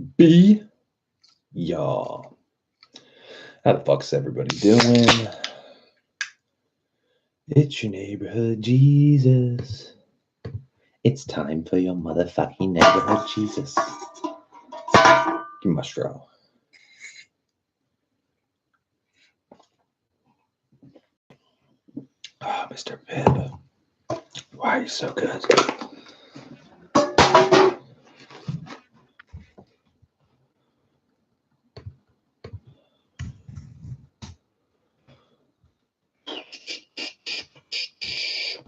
Be y'all. How the fuck's everybody doing? It's your neighborhood Jesus. It's time for your motherfucking neighborhood Jesus. Give me my straw. Oh, Mr. Pibb. Why are you so good?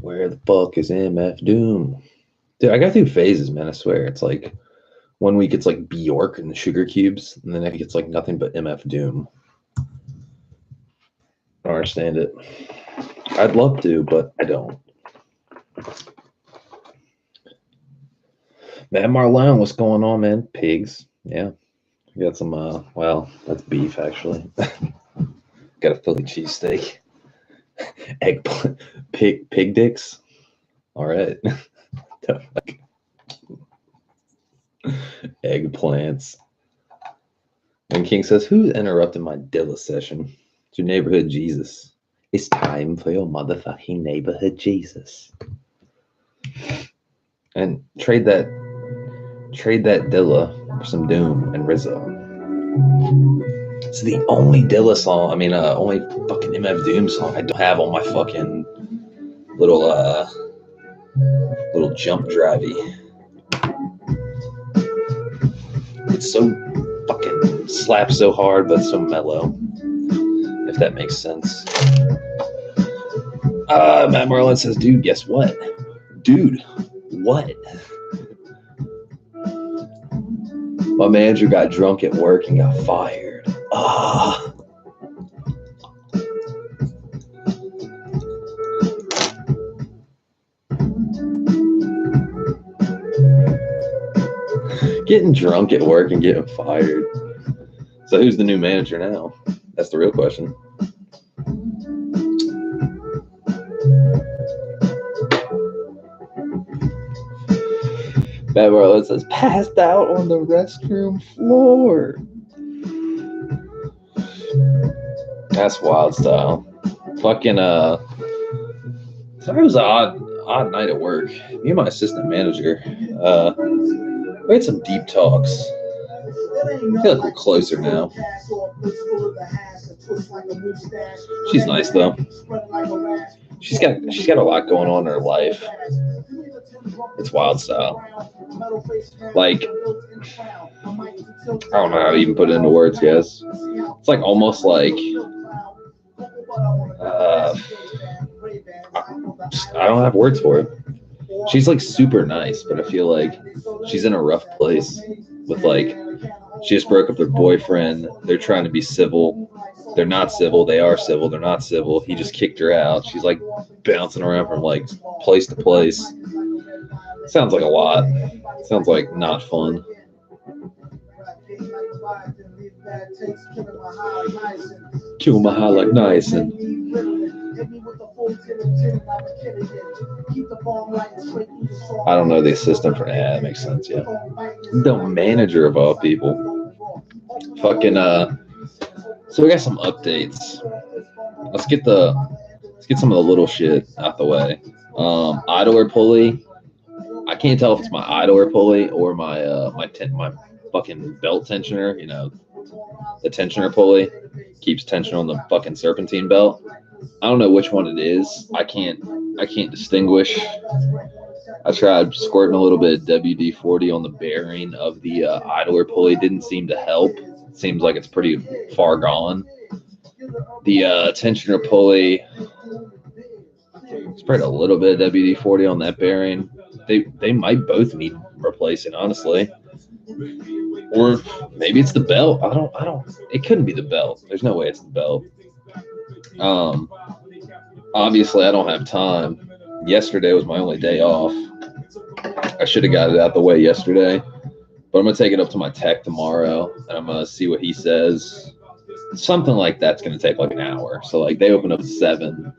Where the fuck is MF Doom? Dude, I go through phases, man, I swear. It's like 1 week it's like Bjork and the Sugar Cubes, and the next it's like nothing but MF Doom. I don't understand it. I'd love to, but I don't. Matt Marlone, what's going on, man? Pigs. Yeah. We got some, well, that's beef, actually. Got a Philly cheesesteak. Eggplant. Pig dicks. All right. Eggplants. And King says, who's interrupting my Dilla session? It's your neighborhood Jesus. It's time for your motherfucking neighborhood Jesus. And trade that Dilla for some Doom and Rizzo. It's the only Dilla song, only fucking MF Doom song I don't have on my fucking little jump drivey. It's so fucking slaps so hard, but so mellow, if that makes sense. Matt Marlon says, dude, guess what? Dude, what? My manager got drunk at work and got fired. Getting drunk at work and getting fired. So who's the new manager now? That's the real question. Bad Marlon says, passed out on the restroom floor. That's wild style. Fucking, sorry, it was an odd night at work. Me and my assistant manager, we had some deep talks. I feel like we're closer now. She's nice though. She's got a lot going on in her life. It's wild style. Like, I don't know how to even put it into words, guys. It's like almost like I don't have words for it. She's like super nice, but I feel like she's in a rough place with, like, she just broke up with her boyfriend. They're trying to be civil. They're not civil. They are civil. They're not civil. He just kicked her out. She's like bouncing around from like place to place. Sounds like a lot. Sounds like not fun. Kill my high like nice and I don't know the assistant for that makes sense, yeah. The manager of all people. Fucking so we got some updates. Let's get some of the little shit out the way. Idler pulley. I can't tell if it's my idler pulley or my fucking belt tensioner, you know. The tensioner pulley keeps tension on the fucking serpentine belt. I don't know which one it is. I can't distinguish. I tried squirting a little bit of WD-40 on the bearing of the idler pulley. Didn't seem to help. It seems like it's pretty far gone. The tensioner pulley, sprayed a little bit of WD-40 on that bearing. They might both need replacing, honestly. Or maybe it's the belt. I don't. It couldn't be the belt. There's no way it's the belt. Obviously, I don't have time. Yesterday was my only day off. I should have got it out the way yesterday, but I'm gonna take it up to my tech tomorrow, and I'm gonna see what he says. Something like that's gonna take like an hour. So like they open up at 7.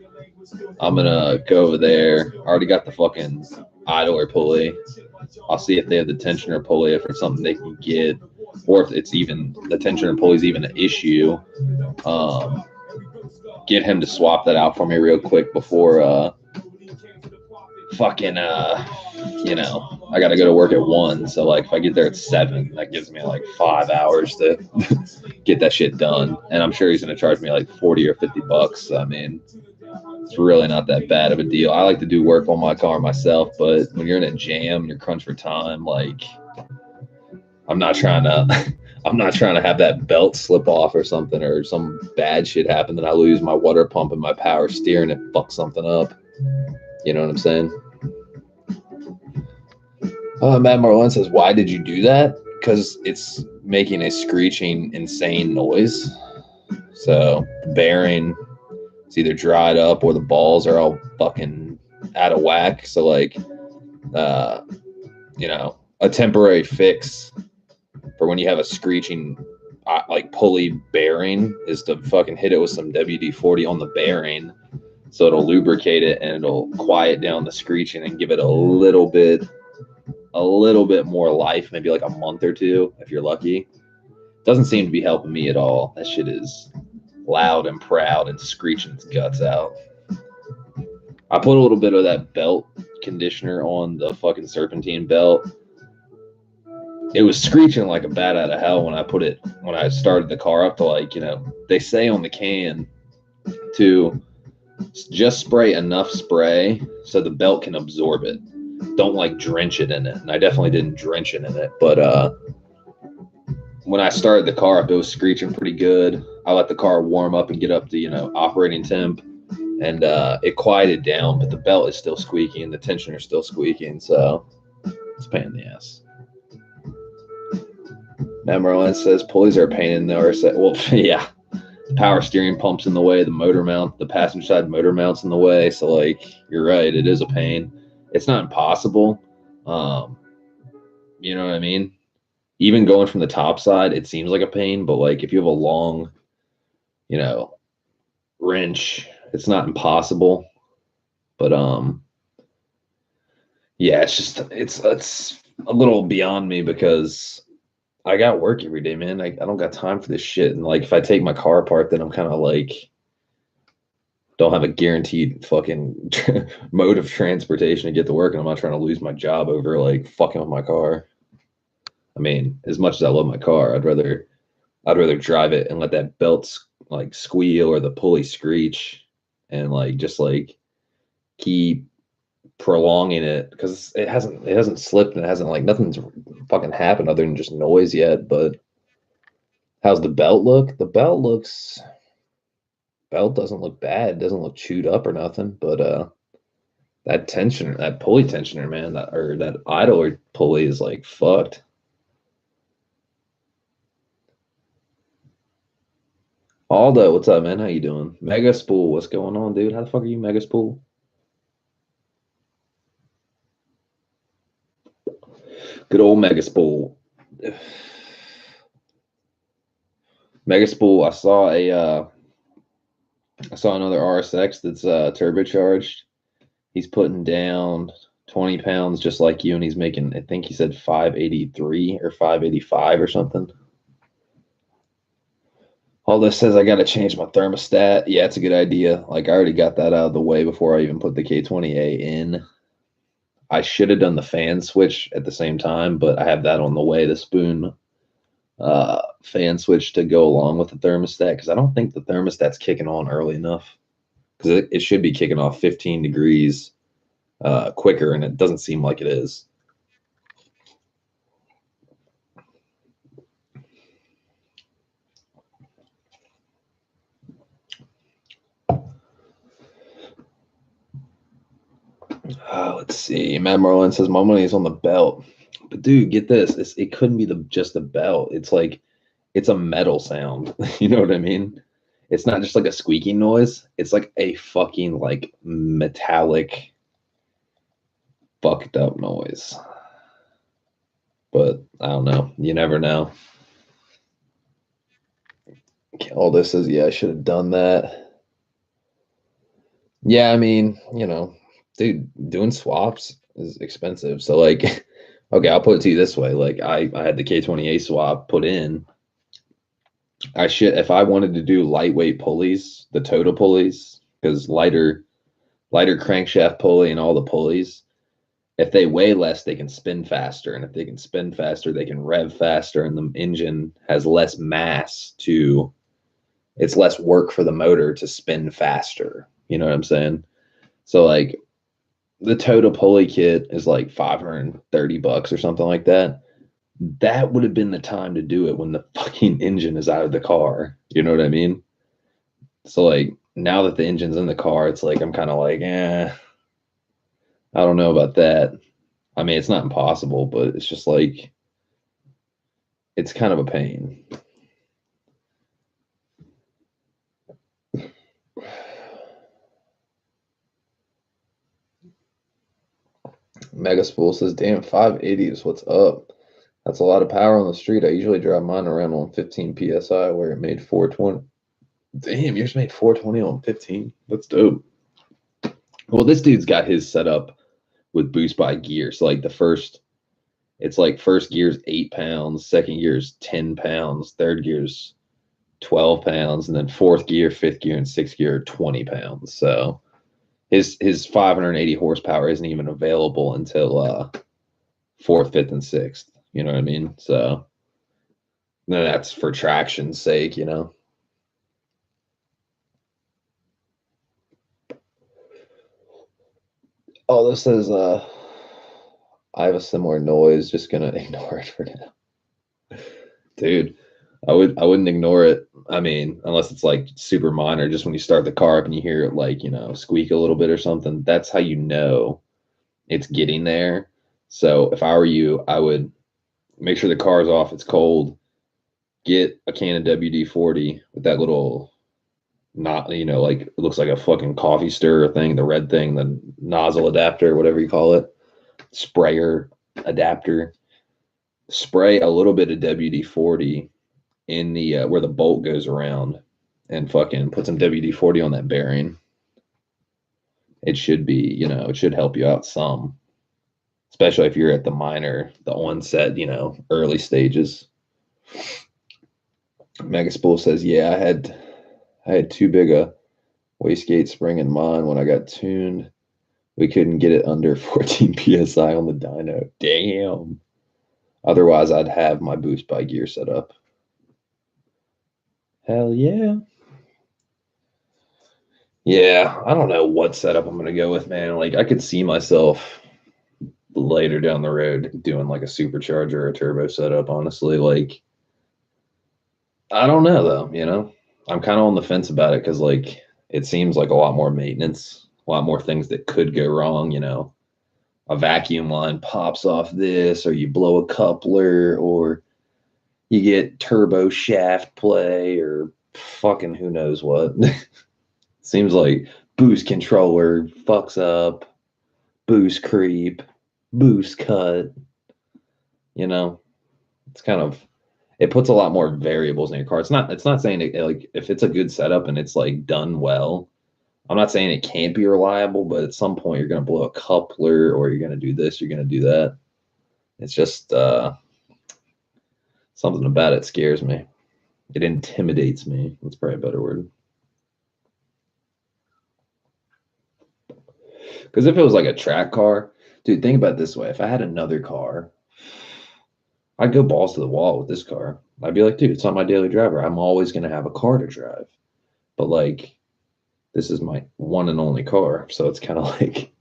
I'm gonna go over there. I already got the fucking idler pulley. I'll see if they have the tensioner pulley, if it's something they can get. or if it's even the tensioner pulley is even an issue, get him to swap that out for me real quick before fucking you know, I gotta go to work at 1. So like if I get there at 7, that gives me like 5 hours to get that shit done. And I'm sure he's gonna charge me like 40 or 50 bucks. I mean, it's really not that bad of a deal. I like to do work on my car myself, but when you're in a jam and you're crunched for time, like I'm not trying to I'm not trying to have that belt slip off or something, or some bad shit happen that I lose my water pump and my power steer and it fucks something up. You know what I'm saying? Matt Marlon says, why did you do that? Because it's making a screeching, insane noise. So the bearing is either dried up or the balls are all fucking out of whack. So like, you know, a temporary fix for when you have a screeching like pulley bearing is to fucking hit it with some WD-40 on the bearing, so it'll lubricate it and it'll quiet down the screeching and give it a little bit more life, maybe like a month or 2 if you're lucky. Doesn't seem to be helping me at all. That shit is loud and proud and screeching its guts out. I put a little bit of that belt conditioner on the fucking serpentine belt. It was screeching like a bat out of hell when I started the car up to, like, you know, they say on the can to just spray enough spray so the belt can absorb it. Don't like drench it in it. And I definitely didn't drench it in it. But when I started the car up, it was screeching pretty good. I let the car warm up and get up to, you know, operating temp. And it quieted down, but the belt is still squeaking. The tensioner is still squeaking. So it's a pain in the ass. Matt Merlin says pulleys are a pain in the arse. Well, yeah. The power steering pump's in the way. The motor mount, the passenger side motor mount's in the way. So, like, you're right. It is a pain. It's not impossible. You know what I mean? Even going from the top side, it seems like a pain. But, like, if you have a long, you know, wrench, it's not impossible. But, yeah, it's a little beyond me because I got work every day, man. I don't got time for this shit. And like, if I take my car apart, then I'm kind of like, don't have a guaranteed fucking mode of transportation to get to work. And I'm not trying to lose my job over like fucking with my car. I mean, as much as I love my car, I'd rather drive it and let that belt like squeal or the pulley screech and like, just like keep prolonging it, because it hasn't slipped and it hasn't, like, nothing's fucking happened other than just noise yet. But how's the belt look? The belt doesn't look bad. It doesn't look chewed up or nothing. But that pulley tensioner, man, that idler pulley is like fucked. Aldo, what's up, man? How you doing? Mega Spool, what's going on, dude? How the fuck are you, Mega Spool? Good old Mega Spool. Mega Spool, I saw another RSX that's turbocharged. He's putting down 20 pounds just like you, and he's making, I think he said 583 or 585 or something. All this says I got to change my thermostat. Yeah, it's a good idea. Like, I already got that out of the way before I even put the K20A in. I should have done the fan switch at the same time, but I have that on the way, the spoon fan switch to go along with the thermostat, because I don't think the thermostat's kicking on early enough, because it should be kicking off 15 degrees quicker, and it doesn't seem like it is. Let's see. Matt Marlin says my money is on the belt, but dude, get this. It couldn't be just the belt. It's like, it's a metal sound. You know what I mean? It's not just like a squeaking noise. It's like a fucking like metallic fucked up noise. But I don't know. You never know. All this says, yeah, I should have done that. Yeah, I mean, you know, dude, doing swaps is expensive. So like, Okay, I'll put it to you this way. Like I had the K20A swap put in. If I wanted to do lightweight pulleys, the total pulleys, because lighter crankshaft pulley and all the pulleys, if they weigh less, they can spin faster. And if they can spin faster, they can rev faster. And the engine has less mass it's less work for the motor to spin faster. You know what I'm saying? So like the total pulley kit is like $530 or something like that. That would have been the time to do it when the fucking engine is out of the car. You know what I mean? So like now that the engine's in the car, it's like I'm kind of like, I don't know about that. I mean, it's not impossible, but it's just like it's kind of a pain. Megaspool says, damn, 580 is what's up. That's a lot of power on the street. I usually drive mine around on 15 PSI where it made 420. Damn, yours made 420 on 15? That's dope. Well, this dude's got his set up with boost by gear. So like it's like first gear's 8 pounds, second gear's 10 pounds, third gear's 12 pounds, and then fourth gear, fifth gear, and sixth gear are 20 pounds. So his 580 horsepower isn't even available until fourth, fifth, and sixth. You know what I mean? So no, that's for traction's sake, you know. Oh, this says I have a similar noise, just gonna ignore it for now. Dude, I wouldn't ignore it. I mean, unless it's like super minor, just when you start the car up and you hear it like, you know, squeak a little bit or something, that's how you know it's getting there. So if I were you, I would make sure the car's off, it's cold, get a can of WD-40 with that little not, you know, like it looks like a fucking coffee stirrer thing, the red thing, the nozzle adapter, whatever you call it, sprayer adapter. Spray a little bit of WD-40 in the where the bolt goes around and fucking put some WD-40 on that bearing. It should be, you know, it should help you out some, especially if you're at the onset, you know, early stages. Megaspool says, yeah, I had too big a wastegate spring in mine when I got tuned. We couldn't get it under 14 psi on the dyno. Damn. Otherwise, I'd have my boost by gear set up. Hell yeah. Yeah, I don't know what setup I'm going to go with, man. Like, I could see myself later down the road doing like a supercharger or a turbo setup, honestly. Like, I don't know, though, you know? I'm kind of on the fence about it because, like, it seems like a lot more maintenance, a lot more things that could go wrong, you know? A vacuum line pops off this, or you blow a coupler, or you get turbo shaft play, or fucking who knows what. Seems like boost controller fucks up, boost creep, boost cut. You know, it's kind of, it puts a lot more variables in your car. It's not saying it, like if it's a good setup and it's like done well, I'm not saying it can't be reliable, but at some point you're going to blow a coupler or you're going to do this, you're going to do that. It's just something about it scares me. It intimidates me. That's probably a better word. Because if it was like a track car, dude, think about it this way. If I had another car, I'd go balls to the wall with this car. I'd be like, dude, it's not my daily driver. I'm always going to have a car to drive. But like, this is my one and only car. So it's kind of like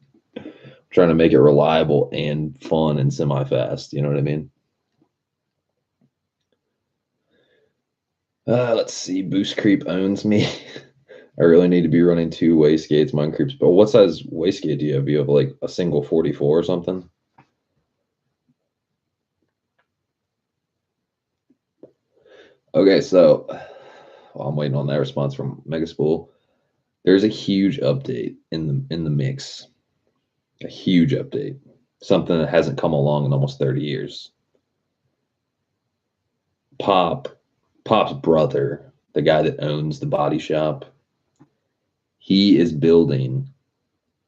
trying to make it reliable and fun and semi-fast. You know what I mean? Let's see. Boost creep owns me. I really need to be running 2 wastegates. Mine creeps. But what size wastegate do you have? Do you have like a single 44 or something? Okay, so while I'm waiting on that response from Megaspool, there's a huge update in the mix. A huge update. Something that hasn't come along in almost 30 years. Pop's brother, the guy that owns the body shop, he is building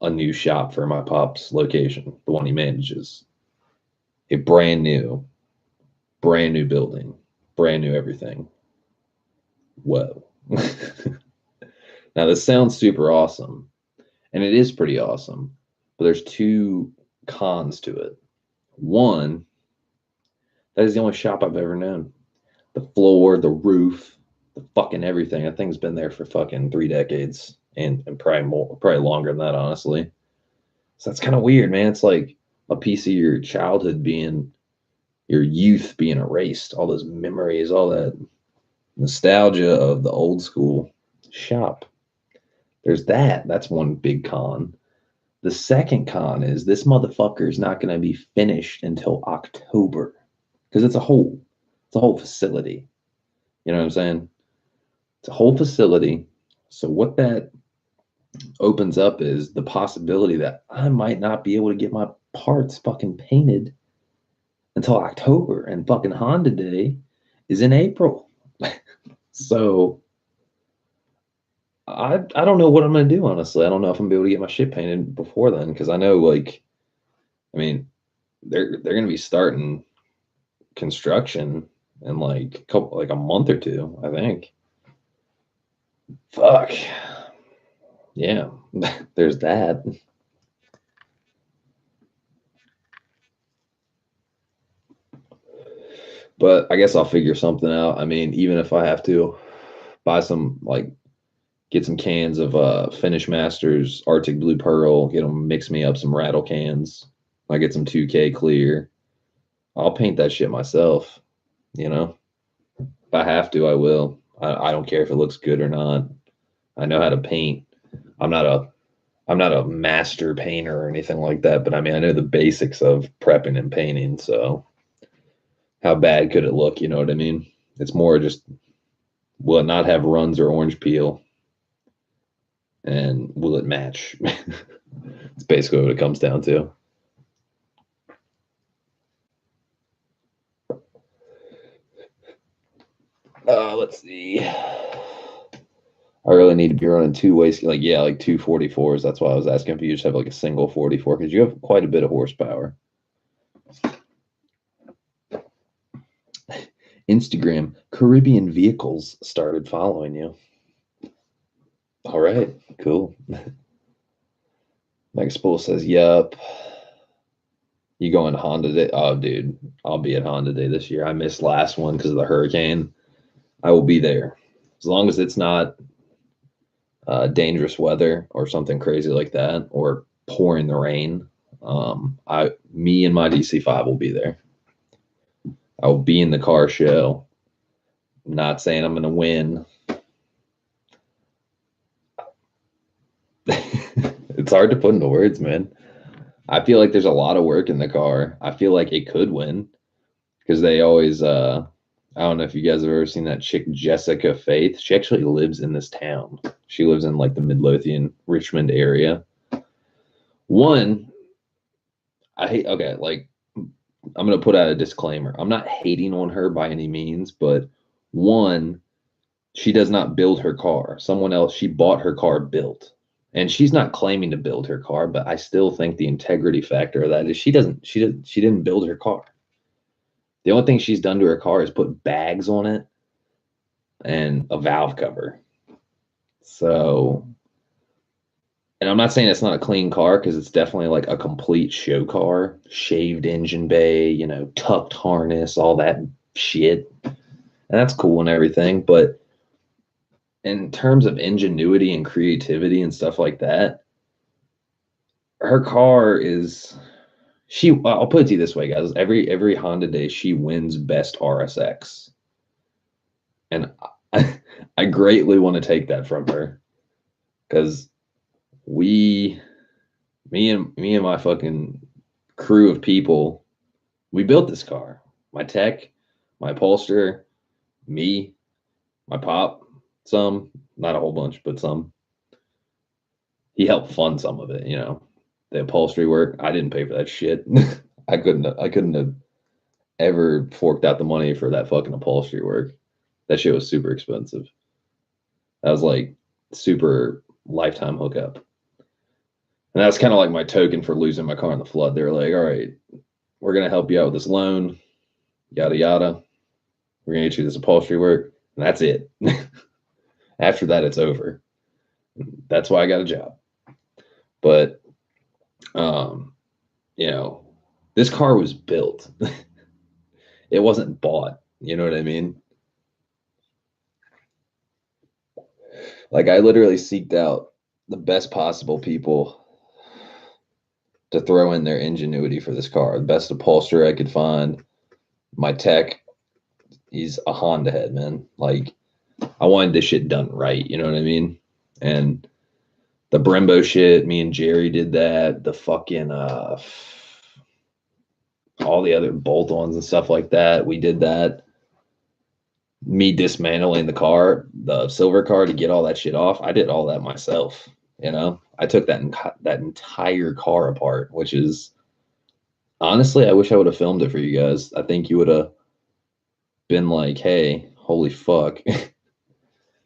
a new shop for my pop's location, the one he manages. a brand new building, brand new everything. Whoa. Now, this sounds super awesome, and it is pretty awesome, but there's two cons to it. One, that is the only shop I've ever known. The floor, the roof, the fucking everything. That thing's been there for fucking 3 decades and probably more, probably longer than that, honestly. So that's kind of weird, man. It's like a piece of your childhood being, your youth being erased, all those memories, all that nostalgia of the old school shop. There's that. That's one big con. The second con is this motherfucker is not going to be finished until October because it's a whole facility. You know what I'm saying? It's a whole facility. So what that opens up is the possibility that I might not be able to get my parts fucking painted until October, and fucking Honda Day is in April. So I don't know what I'm gonna do, honestly. I don't know if I'm gonna be able to get my shit painted before then, because I know, like, I mean, they're gonna be starting construction in like a month or two, I think. Fuck. Yeah, there's that. But I guess I'll figure something out. I mean, even if I have to buy some, like, get some cans of Finish Masters Arctic Blue Pearl, get them, mix me up some rattle cans. I get some 2K clear. I'll paint that shit myself, you know. If I have to, I will. I don't care if it looks good or not. I know how to paint. I'm not a master painter or anything like that, but I mean, I know the basics of prepping and painting, so how bad could it look, you know what I mean? It's more just, will it not have runs or orange peel? And will it match? It's basically what it comes down to. Let's see. I really need to be running two-way, like, yeah, like 244s. That's why I was asking if you just have like a single 44, because you have quite a bit of horsepower. Instagram, Caribbean Vehicles started following you. All right, cool. Megaspool says, yup. You going to Honda Day? Oh, dude, I'll be at Honda Day this year. I missed last one because of the hurricane. I will be there. As long as it's not dangerous weather or something crazy like that, or pouring the rain. Me and my DC5 will be there. I will be in the car show. I'm not saying I'm going to win. It's hard to put into words, man. I feel like there's a lot of work in the car. I feel like it could win because they always, I don't know if you guys have ever seen that chick, Jessica Faith. She actually lives in this town. She lives in like the Midlothian, Richmond area. One, I hate, okay, like, I'm going to put out a disclaimer. I'm not hating on her by any means, but one, she does not build her car. Someone else, she bought her car built. And she's not claiming to build her car, but I still think the integrity factor of that is she didn't build her car. The only thing she's done to her car is put bags on it and a valve cover. So, and I'm not saying it's not a clean car, because it's definitely like a complete show car, shaved engine bay, you know, tucked harness, all that shit. And that's cool and everything. But in terms of ingenuity and creativity and stuff like that, her car is, I'll put it to you this way, guys. Every Honda Day, she wins best RSX. And I greatly want to take that from her, because me and my fucking crew of people, we built this car. My tech, my upholsterer, me, my pop, some, not a whole bunch, but some. He helped fund some of it, you know. The upholstery work, I didn't pay for that shit. I couldn't have ever forked out the money for that fucking upholstery work. That shit was super expensive. That was like super lifetime hookup. And that's kind of like my token for losing my car in the flood. They were like, all right, we're going to help you out with this loan, yada, yada. We're going to get you this upholstery work. And that's it. After that, it's over. That's why I got a job. But, you know, this car was built. It wasn't bought. You know what I mean? Like, I literally seeked out the best possible people to throw in their ingenuity for this car. The best upholsterer I could find. My tech, he's a Honda head, man. Like, I wanted this shit done right. You know what I mean? And the Brembo shit, me and Jerry did that. The fucking all the other bolt-ons and stuff like that, we did that. Me dismantling the car, the silver car, to get all that shit off, I did all that myself. You know, I took that entire car apart, which is honestly, I wish I would have filmed it for you guys. I think you would have been like, hey, holy fuck.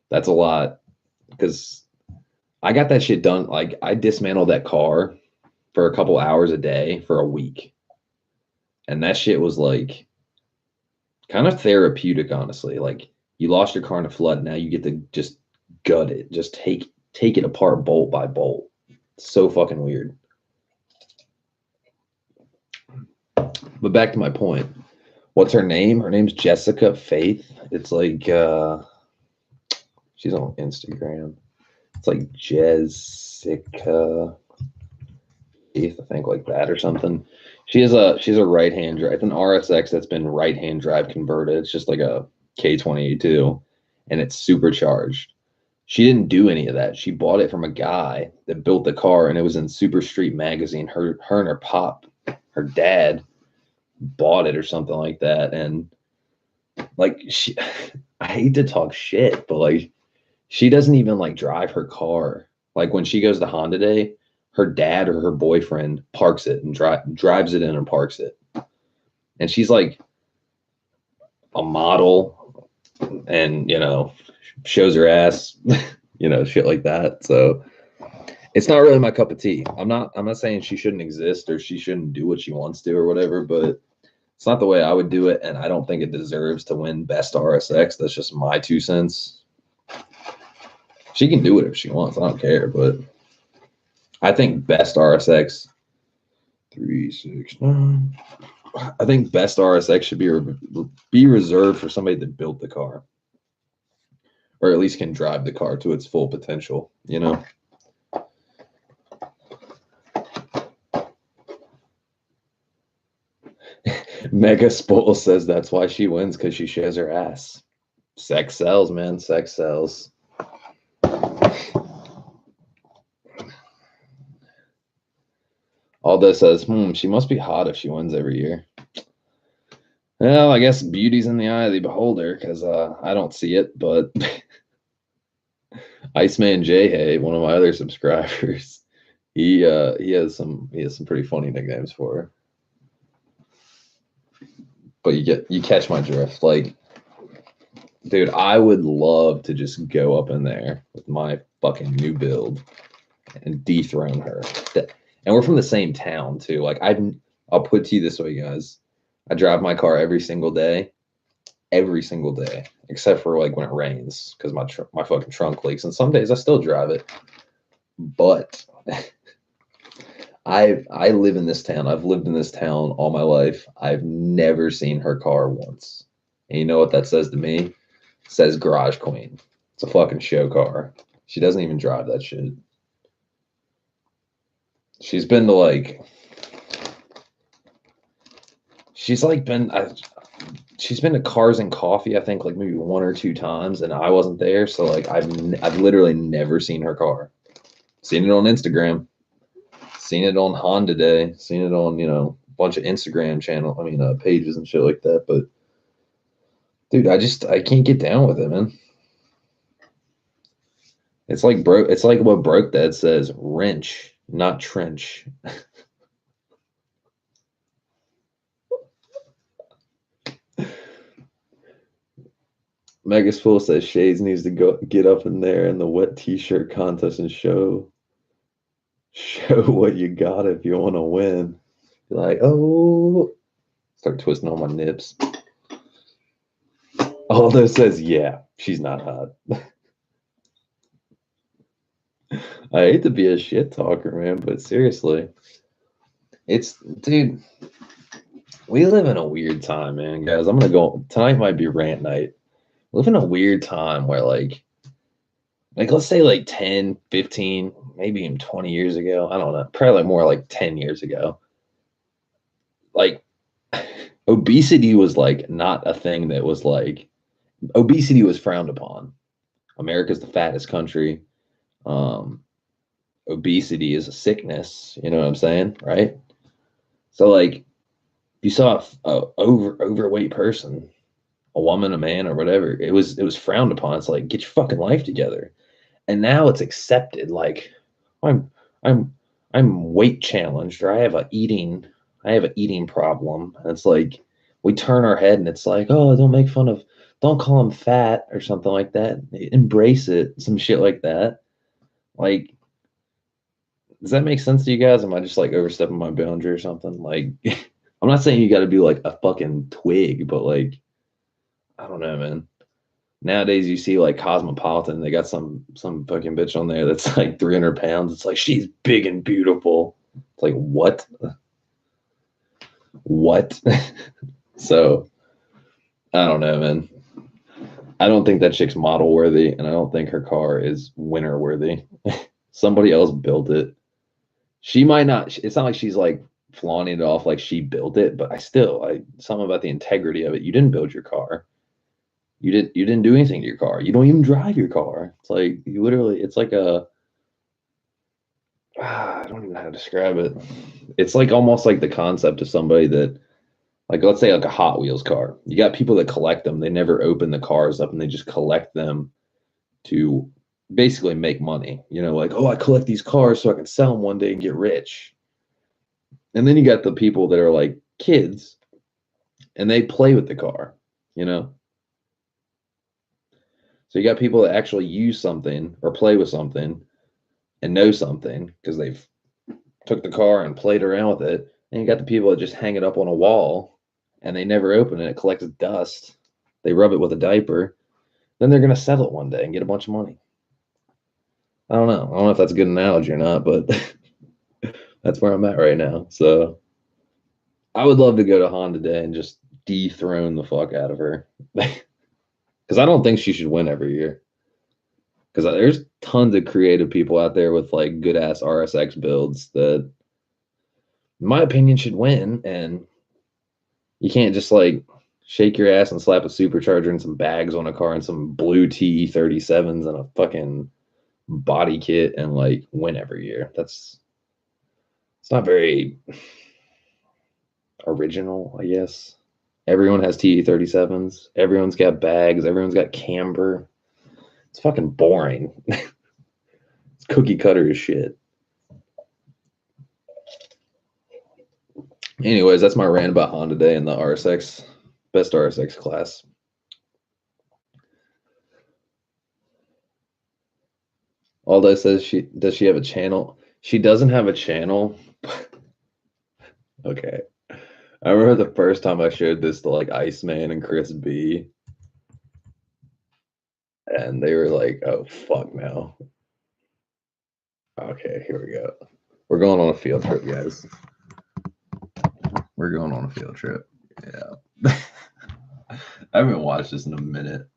That's a lot. Because I got that shit done. Like, I dismantled that car for a couple hours a day for a week. And that shit was like kind of therapeutic, honestly. Like, you lost your car in a flood. Now you get to just gut it. Just take it apart bolt by bolt. It's so fucking weird. But back to my point. What's her name? Her name's Jessica Faith. It's like she's on Instagram. It's like Jessica Faith, I think, like that or something. She's a right-hand drive, an RSX that's been right-hand drive converted. It's just like a K2082, and it's supercharged. She didn't do any of that. She bought it from a guy that built the car, and it was in Super Street magazine. Her and her pop, her dad, bought it or something like that. And like, I hate to talk shit, but like, she doesn't even like drive her car. Like, when she goes to Honda Day, her dad or her boyfriend parks it and drives it in and parks it. And she's like a model, and, you know, shows her ass, you know, shit like that. So it's not really my cup of tea. I'm not saying she shouldn't exist or she shouldn't do what she wants to or whatever, but it's not the way I would do it. And I don't think it deserves to win best RSX. That's just my 2 cents. She can do it if she wants. I don't care, but I think best RSX 369. I think best RSX should be reserved for somebody that built the car, or at least can drive the car to its full potential, you know? Mega Spoil says that's why she wins, because she shows her ass. Sex sells, man. Sex sells. Aldo says, she must be hot if she wins every year. Well, I guess beauty's in the eye of the beholder, because I don't see it, but Iceman J Hay, one of my other subscribers, he has some pretty funny nicknames for her. But you catch my drift. Like, dude, I would love to just go up in there with my fucking new build and dethrone her. And we're from the same town too. Like, I'll put it to you this way, guys. I drive my car every single day, except for like when it rains, because my fucking trunk leaks. And some days I still drive it. But I live in this town. I've lived in this town all my life. I've never seen her car once. And you know what that says to me? It says garage queen. It's a fucking show car. She doesn't even drive that shit. She's been to like, she's been to Cars and Coffee, I think, like maybe 1 or 2 times, and I wasn't there. So like, I've literally never seen her car. Seen it on Instagram, seen it on Honda Day, seen it on, you know, a bunch of Instagram pages and shit like that. But dude, I can't get down with it, man. It's like what Broke Dad says, wrench, not trench. Megaspool says Shades needs to get up in there in the wet t-shirt contest and show what you got if you want to win. Like, oh, Start twisting on my nips. Aldo says, yeah, she's not hot. I hate to be a shit talker, man, but seriously, dude, we live in a weird time, man, guys. I'm gonna go tonight. Might be rant night. We live in a weird time where, like let's say like 10, 15, maybe even 20 years ago. I don't know. Probably more like 10 years ago. Like, obesity was like not a thing that was like, obesity was frowned upon. America's the fattest country. Obesity is a sickness. You know what I'm saying, right? So like, you saw a overweight person, a woman, a man, or whatever, it was frowned upon. It's like, get your fucking life together. And now it's accepted. Like, I'm I'm I'm weight challenged, or I have a eating problem. And it's like we turn our head and it's like, oh, don't call him fat or something like that. Embrace it, some shit like that. Like, does that make sense to you guys? Am I just like overstepping my boundary or something? Like, I'm not saying you got to be like a fucking twig, but like, I don't know, man. Nowadays, you see like Cosmopolitan, they got some fucking bitch on there that's like 300 pounds. It's like, she's big and beautiful. It's like, what? What? So, I don't know, man. I don't think that chick's model worthy, and I don't think her car is winner worthy. Somebody else built it. She might not. It's not like she's like flaunting it off like she built it, but something about the integrity of it. You didn't build your car. You didn't do anything to your car. You don't even drive your car. It's like you literally. It's like I don't even know how to describe it. It's like almost like the concept of somebody that, like, let's say like a Hot Wheels car. You got people that collect them. They never open the cars up and they just collect them to basically make money. You know, like, oh, I collect these cars so I can sell them one day and get rich. And then you got the people that are like kids and they play with the car, you know? So you got people that actually use something or play with something and know something because they've took the car and played around with it. And you got the people that just hang it up on a wall and they never open it. It collects dust. They rub it with a diaper. Then they're going to sell it one day and get a bunch of money. I don't know. I don't know if that's a good analogy or not, but that's where I'm at right now. So I would love to go to Honda Day and just dethrone the fuck out of her. Because I don't think she should win every year. Because there's tons of creative people out there with like good ass RSX builds that, in my opinion, should win. And you can't just like shake your ass and slap a supercharger and some bags on a car and some blue TE37s and a fucking body kit and like win every year. It's not very original, I guess. Everyone has TE37s. Everyone's got bags. Everyone's got camber. It's fucking boring. It's cookie cutter as shit. Anyways, that's my rant about Honda Day and the RSX, best RSX class. Aldo says does she have a channel? She doesn't have a channel. Okay. I remember the first time I showed this to like Iceman and Chris B. And they were like, oh fuck no. Okay, here we go. We're going on a field trip, guys. We're going on a field trip. Yeah. I haven't watched this in a minute.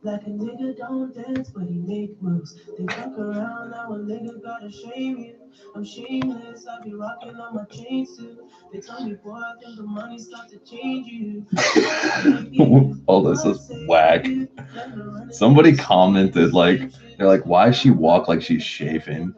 Like a nigga don't dance, but he make moves. They fuck around, now a nigga gotta shame you. I'm shameless, I be rocking on my chains too. They tell me, boy, I think the money's got to change you. All this is whack. Somebody commented, like, they're like, why she walk like she's chafing?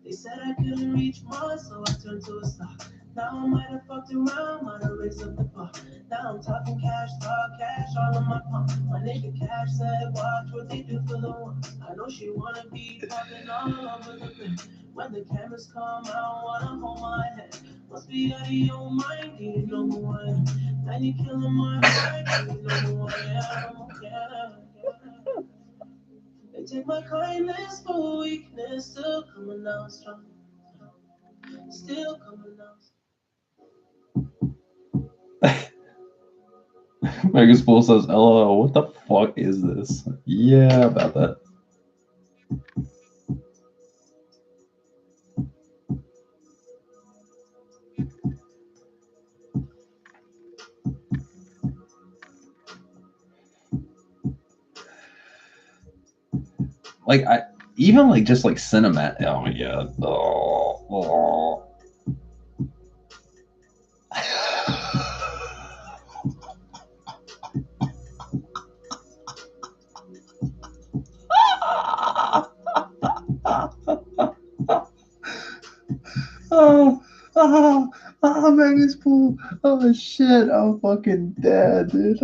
They said I couldn't reach Mars, so I turned to a star. Now I might have fucked around, might have raised up the bar. Now I'm talking cash, talk cash, all in my palm. My nigga Cash said, watch what they do for the one. I know she wanna be popping all over the place. When the cameras come, I don't wanna hold my head. Must be out of your mind, you know who I am. Take my kindness for weakness, still coming out strong. Still coming out. Megaspool says, LOL, what the fuck is this? Yeah, about that. Like, I even like just like cinema. Oh my god. Oh. Megaspool. Oh shit, I'm fucking dead, dude.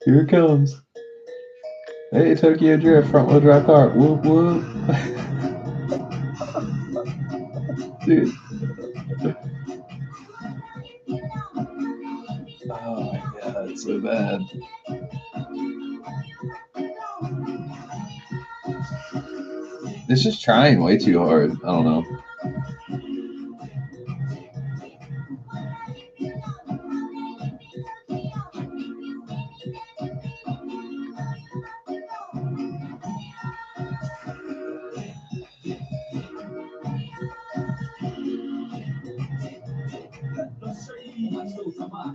Here it comes. Hey, Tokyo Drift, front wheel drive car. Whoop whoop. Dude. Oh my god, it's so bad. It's just trying way too hard. I don't know.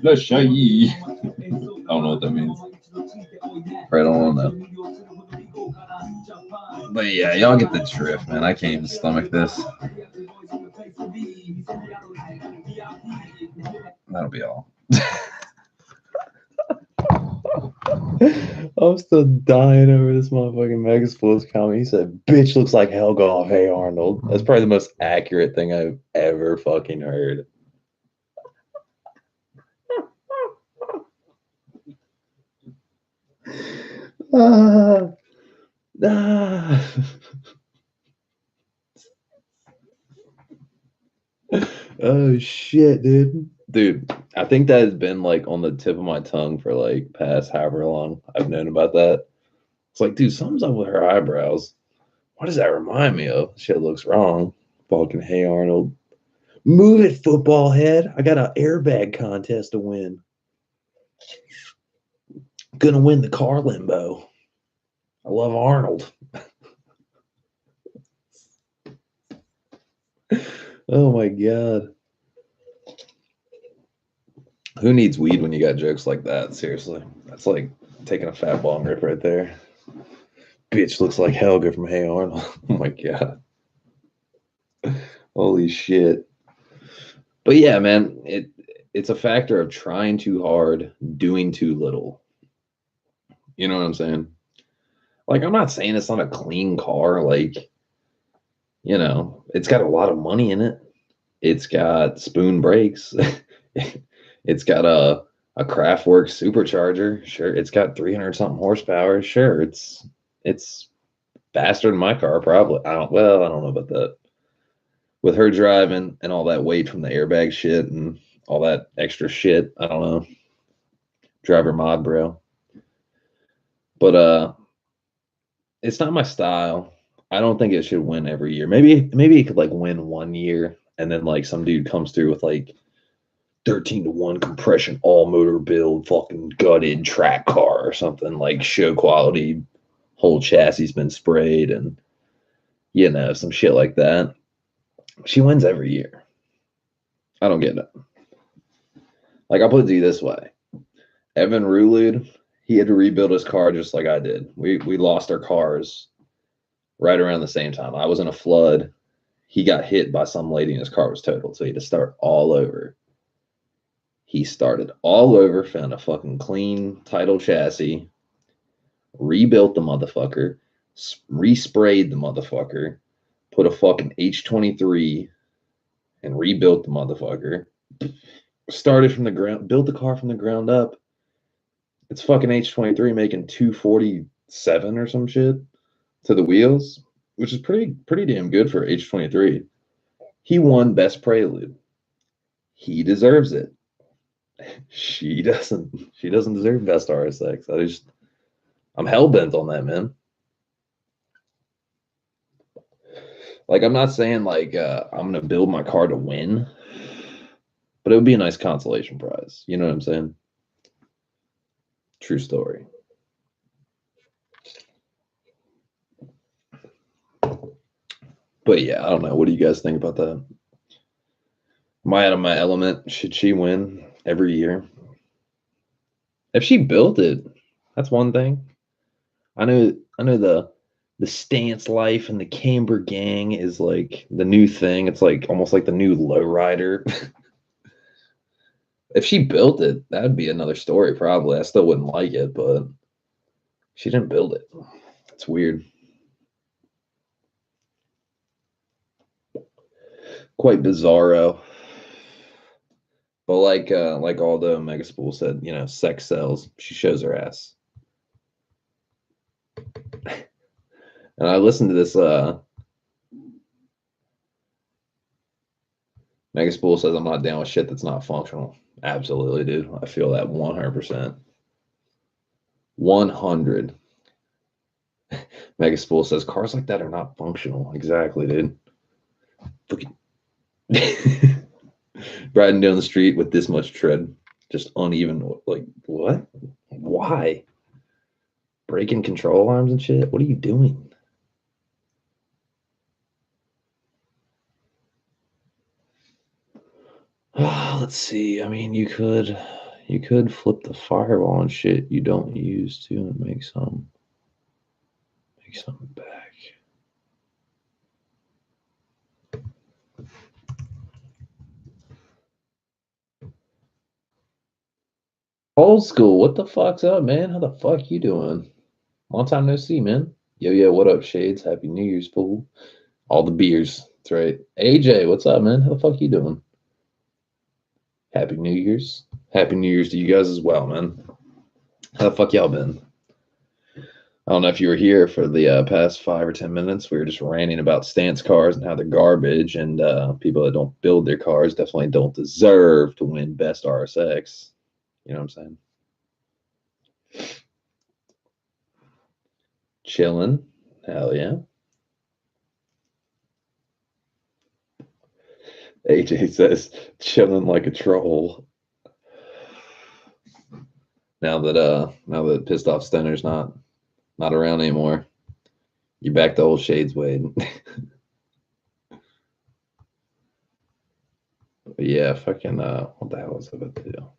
Le shy. I don't know what that means. Right on that. But yeah, y'all get the drift, man. I can't even stomach this. That'll be all. I'm still dying over this motherfucking Megaspool's comment. He said, "Bitch looks like Helga off Hey Arnold." That's probably the most accurate thing I've ever fucking heard. Ah, ah. Oh shit, dude. Dude, I think that has been like on the tip of my tongue for like past however long I've known about that. It's like, dude, something's up with her eyebrows. What does that remind me of? Shit looks wrong. Fucking Hey Arnold. Move it, football head. I got an airbag contest to win. Gonna win the car limbo. I love Arnold. Oh my god. Who needs weed when you got jokes like that? Seriously. That's like taking a fat bong rip right there. Bitch looks like Helga from Hey Arnold. Oh my god. Holy shit. But yeah, man, it's a factor of trying too hard, doing too little. You know what I'm saying? Like, I'm not saying it's not a clean car. Like, you know, it's got a lot of money in it. It's got spoon brakes. It's got a Kraftwerk supercharger. Sure, it's got 300 something horsepower. Sure, it's faster than my car probably. I don't know about that. With her driving and all that weight from the airbag shit and all that extra shit, I don't know. Driver mod, bro. But it's not my style. I don't think it should win every year. Maybe it could like win 1 year and then like some dude comes through with like 13-to-1 compression, all motor build, fucking gutted track car or something, like show quality, whole chassis been sprayed and you know, some shit like that. She wins every year. I don't get it. Like, I'll put it to you this way. Evan Rulud, he had to rebuild his car just like I did. We lost our cars right around the same time. I was in a flood. He got hit by some lady and his car was totaled, so he had to start all over. He started all over, found a fucking clean title chassis, rebuilt the motherfucker, resprayed the motherfucker, put a fucking H23 and rebuilt the motherfucker. Started from the ground, built the car from the ground up. It's fucking H23 making 247 or some shit to the wheels. which is pretty damn good for age 23. He won Best Prelude. He deserves it. She doesn't. She doesn't deserve Best RSX. I'm hell bent on that, man. Like, I'm not saying like I'm gonna build my car to win, but it would be a nice consolation prize. You know what I'm saying? True story. But yeah, I don't know. What do you guys think about that? Am I out of my element? Should she win every year? If she built it, that's one thing. I know the stance life and the camber gang is like the new thing. It's like almost like the new lowrider. If she built it, that would be another story probably. I still wouldn't like it, but she didn't build it. It's weird. Quite bizarro. But like Aldo Mega Spool said, you know, sex sells. She shows her ass. And I listened to this Mega Spool says I'm not down with shit that's not functional. Absolutely, dude. I feel that 100%. 100. Mega Spool says cars like that are not functional. Exactly, dude. Fucking riding down the street with this much tread, just uneven. Like, what? Why? Breaking control arms and shit? What are you doing? Let's see. I mean, you could flip the firewall and shit you don't use to and make something back. Old school, what the fuck's up, man? How the fuck you doing? Long time no see, man. Yo, yeah, what up, Shades? Happy New Year's, fool. All the beers. That's right. AJ, what's up, man? How the fuck you doing? Happy New Year's. Happy New Year's to you guys as well, man. How the fuck y'all been? I don't know if you were here for the past 5 or 10 minutes. We were just ranting about stance cars and how they're garbage, and people that don't build their cars definitely don't deserve to win Best RSX. You know what I'm saying? Chilling. Hell yeah. AJ says, chilling like a troll. Now that Pissed Off Stoner's not around anymore, you back to old Shades Wade. But yeah, fucking what the hell was I about to do?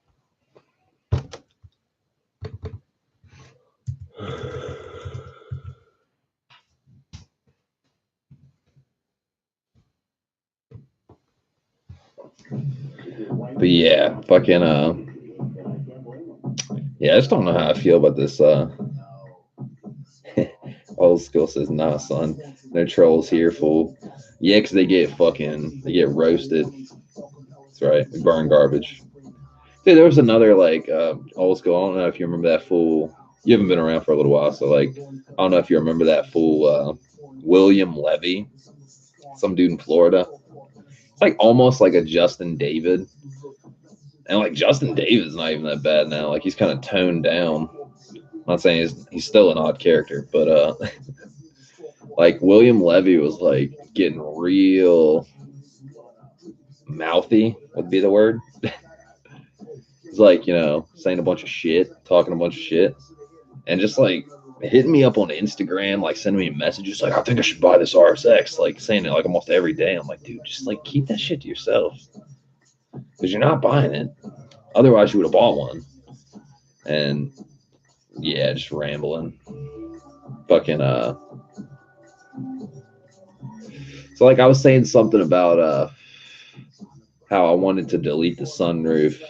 But yeah, fucking yeah, I just don't know how I feel about this. Old School says, nah, son, no trolls here, fool. Yeah, because they get roasted. That's right, we burn garbage. Dude, there was another like Old School. I don't know if you remember that fool. You haven't been around for a little while, so like I don't know if you remember that fool William Levy, some dude in Florida. It's like almost like a Justin David. And like Justin David's not even that bad now. Like he's kind of toned down. I'm not saying he's still an odd character, but like William Levy was like getting real mouthy would be the word. He's like, you know, saying a bunch of shit, talking a bunch of shit, and just like hitting me up on Instagram, like sending me messages like, I think I should buy this RSX, like saying it like almost every day. I'm like, dude, just like keep that shit to yourself because you're not buying it. Otherwise, you would have bought one. And yeah, just rambling. Fucking So like I was saying something about how I wanted to delete the sunroof,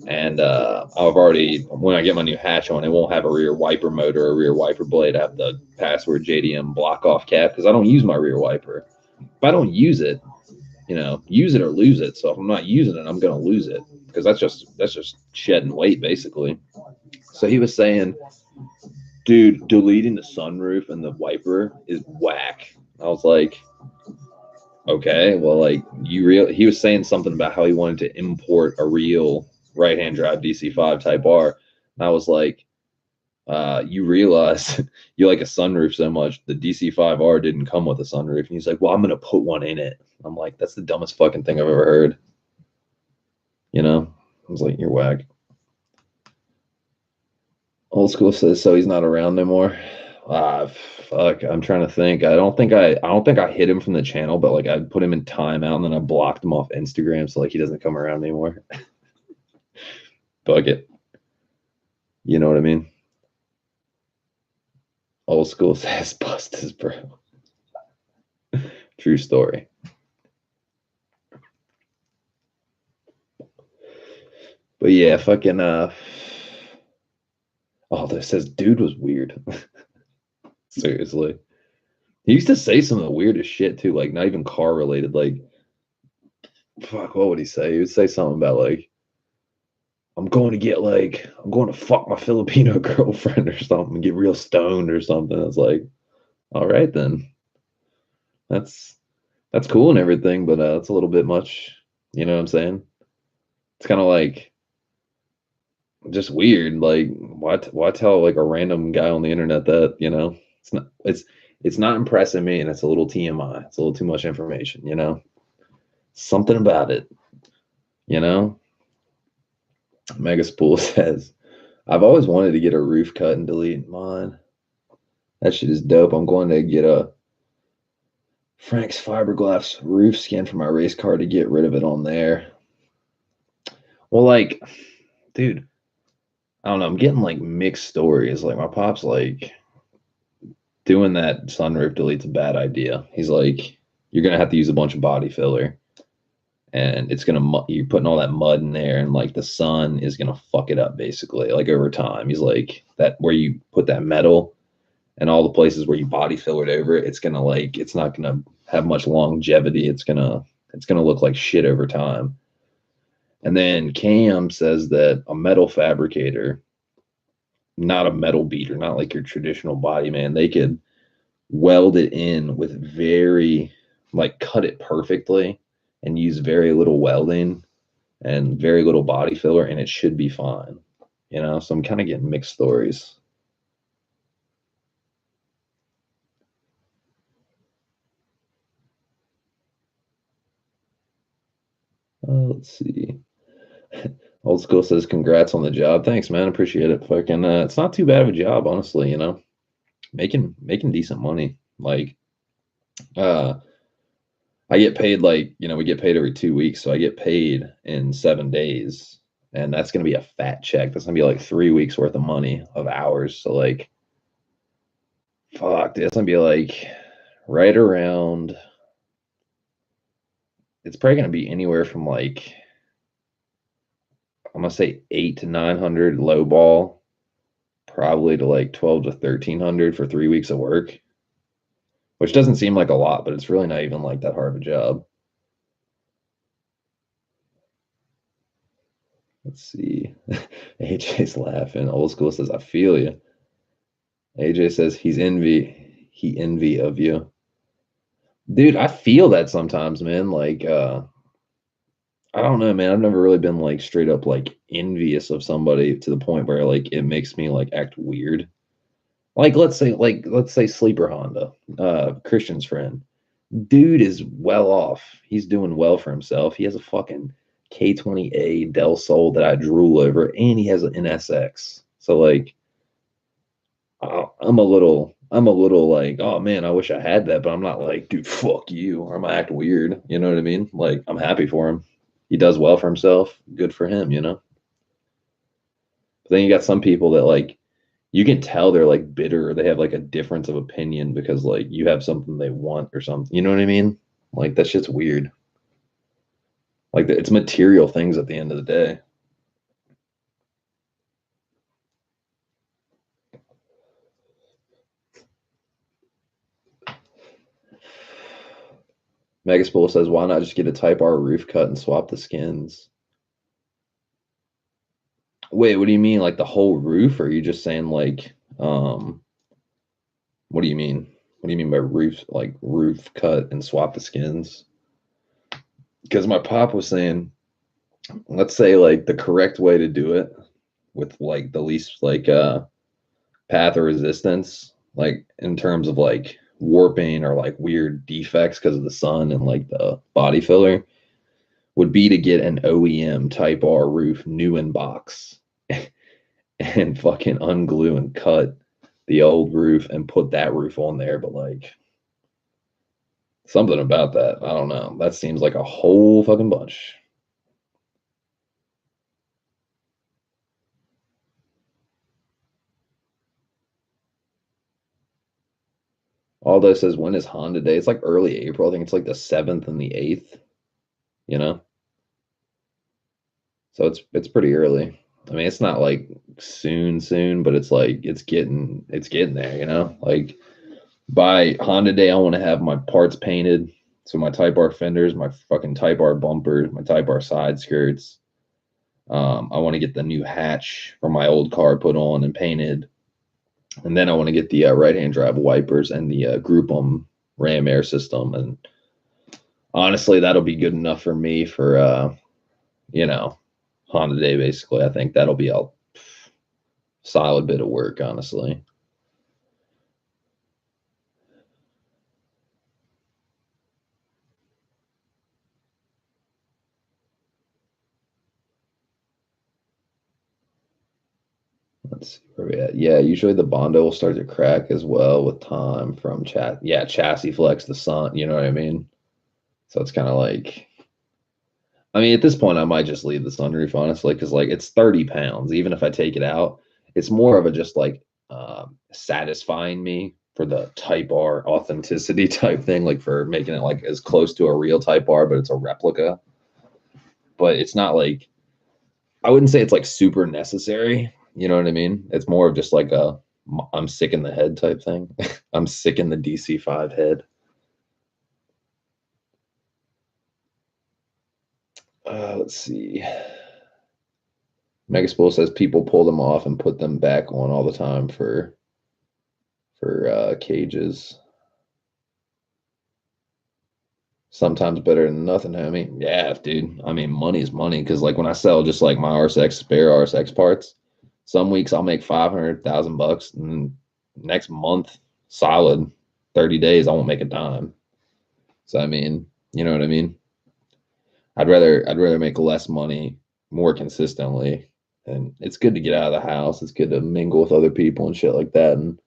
and I've already, when I get my new hatch on, it won't have a rear wiper motor or a rear wiper blade. I have the password JDM block off cap because I don't use my rear wiper. If I don't use it, you know, use it or lose it. So if I'm not using it, I'm gonna lose it because that's just shedding weight basically. So he was saying, dude, deleting the sunroof and the wiper is whack. I was like, okay, well, like he was saying something about how he wanted to import a real right-hand drive DC5 Type R. And I was like, you realize you like a sunroof so much, the DC5R didn't come with a sunroof. And he's like, well, I'm going to put one in it. I'm like, that's the dumbest fucking thing I've ever heard. You know? I was like, you're whack. Old school says, so he's not around no more. Fuck. I'm trying to think. I don't think I hit him from the channel, but like I put him in timeout and then I blocked him off Instagram so like he doesn't come around anymore. Fuck it. You know what I mean? Old school says bust his bro. True story. But yeah, fucking oh, that says dude was weird. Seriously. He used to say some of the weirdest shit too, like not even car related. Like, fuck, what would he say? He would say something about like, I'm going to fuck my Filipino girlfriend or something, get real stoned or something. It's like, all right then. That's cool and everything, but it's a little bit much. You know what I'm saying? It's kind of like just weird. Like, why tell like a random guy on the internet that, you know? It's not impressing me, and it's a little TMI. It's a little too much information, you know? Something about it, you know? Megaspool says, I've always wanted to get a roof cut and delete mine. That shit is dope. I'm going to get a Frank's fiberglass roof skin for my race car to get rid of it on there. Well, like, dude, I don't know. I'm getting like mixed stories. Like, my pop's like, doing that sunroof delete's a bad idea. He's like, you're going to have to use a bunch of body filler. And it's gonna you're putting all that mud in there, and like the sun is gonna fuck it up basically. Like over time, he's like that where you put that metal and all the places where you body fill it over, it's gonna like it's not gonna have much longevity. It's gonna look like shit over time. And then Cam says that a metal fabricator, not a metal beater, not like your traditional body man, they could weld it in with very like cut it perfectly and use very little welding and very little body filler, and it should be fine. You know, so I'm kind of getting mixed stories. Let's see. Old school says, "Congrats on the job." Thanks, man. Appreciate it. Fucking, it's not too bad of a job, honestly. You know, making decent money. Like, I get paid like, you know, we get paid every 2 weeks, so I get paid in 7 days, and that's gonna be a fat check. That's gonna be like 3 weeks worth of money of hours. So like, fuck, dude, that's gonna be like right around. It's probably gonna be anywhere from like I'm gonna say 800 to 900 low ball, probably to like 12 to 1300 for 3 weeks of work, which doesn't seem like a lot, but it's really not even like that hard of a job. Let's see. AJ's laughing. Old school says, I feel you. AJ says he envy of you. Dude, I feel that sometimes, man. Like, I don't know, man. I've never really been like straight up like envious of somebody to the point where like it makes me like act weird. Like let's say Sleeper Honda, Christian's friend. Dude is well off. He's doing well for himself. He has a fucking K20A Del Sol that I drool over, and he has an NSX. So like, I'm a little like, oh man, I wish I had that, but I'm not like, dude, fuck you, or I'm gonna act weird. You know what I mean? Like, I'm happy for him. He does well for himself. Good for him, you know. But then you got some people that like, you can tell they're like bitter, or they have like a difference of opinion because like you have something they want or something. You know what I mean? Like that shit's weird. Like it's material things at the end of the day. Megaspool says, why not just get a Type R roof cut and swap the skins? Wait, what do you mean? Like the whole roof? Or are you just saying like, what do you mean? What do you mean by roof? Like roof cut and swap the skins? Because my pop was saying, let's say like the correct way to do it with like the least like path of resistance, like in terms of like warping or like weird defects because of the sun and like the body filler, would be to get an OEM Type R roof new in box and fucking unglue and cut the old roof and put that roof on there. But like something about that, I don't know. That seems like a whole fucking bunch. Aldo says, when is Honda Day? It's like early April. I think it's like the 7th and the 8th, you know? So it's pretty early. I mean, it's not like soon, but it's like it's getting there, you know? Like by Honda Day, I want to have my parts painted. So my Type R fenders, my fucking Type R bumpers, my Type R side skirts. I want to get the new hatch from my old car put on and painted. And then I want to get the right-hand drive wipers and the Group 'em Ram air system. And honestly, that'll be good enough for me for, you know, Honda Day, basically. I think that'll be a solid bit of work, honestly. Let's see where we at. Yeah, usually the Bondo will start to crack as well with time from chassis flex the sun, you know what I mean? So it's kind of like, I mean, at this point, I might just leave the sunroof, honestly, because like it's 30 pounds. Even if I take it out, it's more of a just like satisfying me for the Type R authenticity type thing, like for making it like as close to a real Type R, but it's a replica. But it's not like, I wouldn't say it's like super necessary. You know what I mean? It's more of just like a I'm sick in the head type thing. I'm sick in the DC5 head. Let's see. Megaspool says people pull them off and put them back on all the time for cages. Sometimes better than nothing, homie. Yeah, dude. I mean, money's money because like when I sell just like my RSX spare RSX parts, some weeks I'll make 500,000 bucks, and next month, solid 30 days, I won't make a dime. So I mean, you know what I mean? I'd rather make less money more consistently, and it's good to get out of the house. It's good to mingle with other people and shit like that, and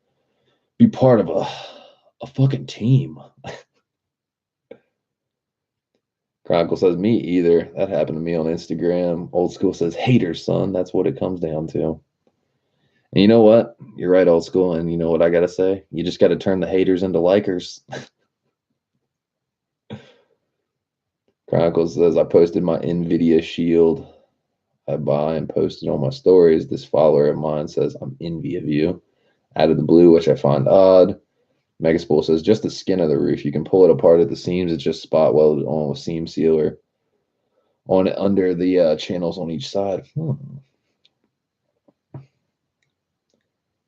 be part of a fucking team. Chronicle says, me either. That happened to me on Instagram. Old school says, haters, son. That's what it comes down to. And you know what? You're right, old school. And you know what I got to say? You just got to turn the haters into likers. Chronicle says, I posted my NVIDIA shield I buy and posted on my stories. This follower of mine says, I'm envy of you. Out of the blue, which I find odd. Megaspool says, just the skin of the roof. You can pull it apart at the seams. It's just spot welded on with seam sealer on it under the channels on each side.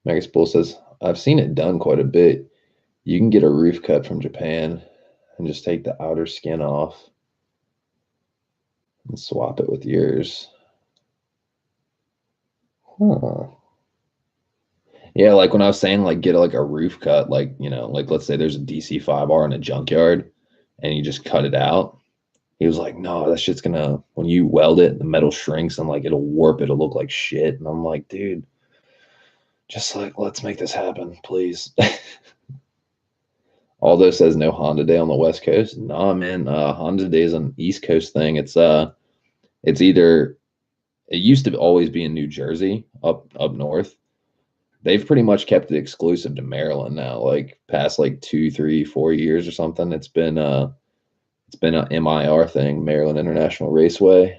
Megaspool says, I've seen it done quite a bit. You can get a roof cut from Japan and just take the outer skin off and swap it with yours. Huh. Yeah, like when I was saying, like get like a roof cut, like, you know, like let's say there's a DC5R in a junkyard and you just cut it out. He was like, no, that shit's gonna, when you weld it, the metal shrinks and like it'll warp, it'll look like shit. And I'm like, dude, just like, let's make this happen, please. Aldo says no Honda Day on the West Coast. Nah, man, Honda Day is an East Coast thing. It's either, it used to always be in New Jersey, up north. They've pretty much kept it exclusive to Maryland now, like past like 2, 3, 4 years or something. It's been a MIR thing, Maryland International Raceway.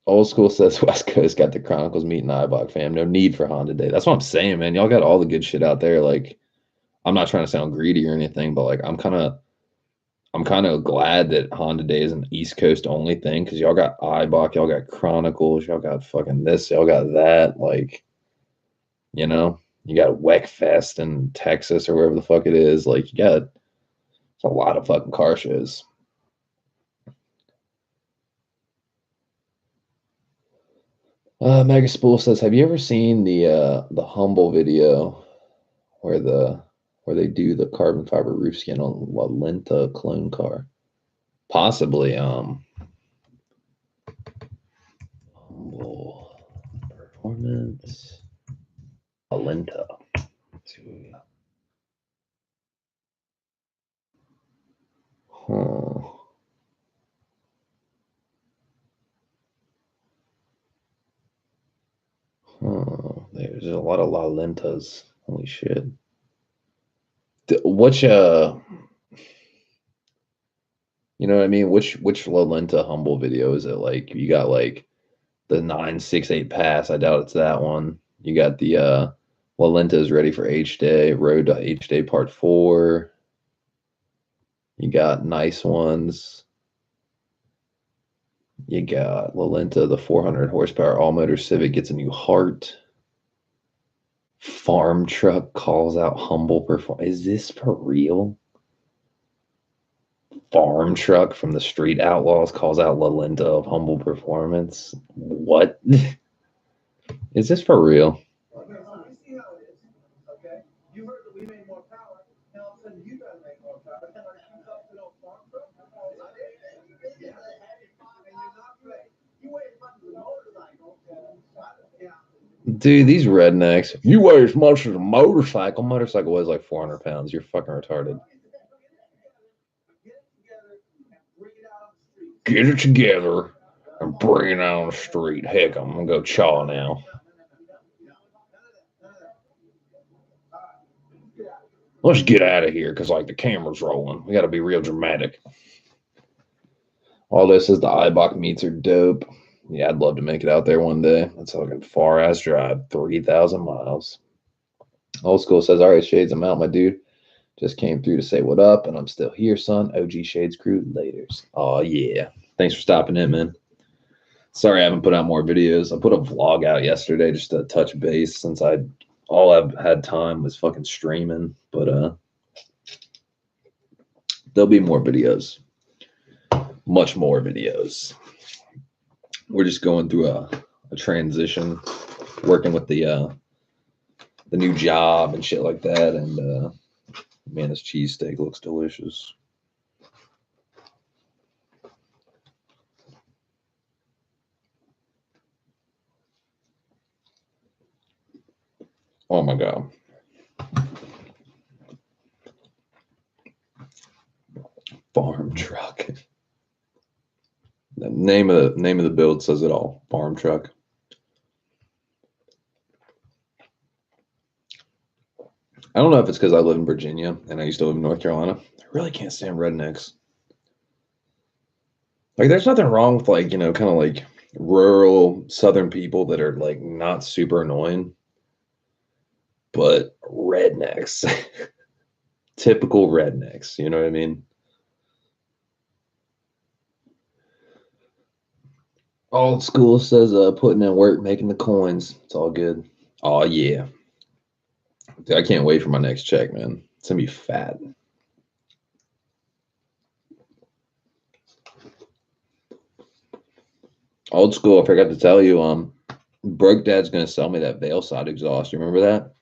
Old school says West Coast got the Chronicles meeting Ibach, fam. No need for Honda Day. That's what I'm saying, man. Y'all got all the good shit out there. Like, I'm not trying to sound greedy or anything, but like I'm kind of glad that Honda Day is an East Coast only thing because y'all got Ibach, y'all got Chronicles, y'all got fucking this, y'all got that. Like, you know, You got Weckfest in Texas or wherever the fuck it is. Like, you got a lot of fucking car shows. Mega Spool says, have you ever seen the Humble video where they do the carbon fiber roof skin on La Lenta clone car? Possibly. Humble performance. La Lenta. Huh. There's a lot of La Lentas. Holy shit. Which you know what I mean? Which La Lenta Humble video is it? Like, you got like the 968 pass. I doubt it's that one. You got the La Lenta is ready for H Day, Road to H Day Part 4. You got nice ones. You got La Lenta, the 400 horsepower all motor Civic gets a new heart. Farm truck calls out Humble performance. Is this for real? Farm truck from the Street Outlaws calls out La Lenta of Humble performance. What? Is this for real? Dude, these rednecks. You weigh as much as a motorcycle. Motorcycle weighs like 400 pounds. You're fucking retarded. Get it together and bring it out on the street. Heck, I'm gonna go chaw now. Let's get out of here because like the camera's rolling. We got to be real dramatic. All this is the Eibach meets are dope. Yeah, I'd love to make it out there one day. That's a fucking far ass drive, 3,000 miles. Old School says, all right, Shades, I'm out, my dude. Just came through to say what up, and I'm still here, son. OG Shades crew, laters. Oh, yeah. Thanks for stopping in, man. Sorry I haven't put out more videos. I put a vlog out yesterday just to touch base since all I've had time was fucking streaming. But there'll be more videos. Much more videos. We're just going through a transition, working with the new job and shit like that. And man, this cheesesteak looks delicious. Oh my god. Farm truck. The name of the build says it all. Farm truck. I don't know if it's because I live in Virginia and I used to live in North Carolina. I really can't stand rednecks. Like, there's nothing wrong with, like, you know, kind of like rural southern people that are like not super annoying, but rednecks, typical rednecks. You know what I mean? Old School says, putting in work, making the coins. It's all good. Oh yeah. Dude, I can't wait for my next check, man. It's gonna be fat. Old School, I forgot to tell you, Broke Dad's gonna sell me that Veil side exhaust. You remember that?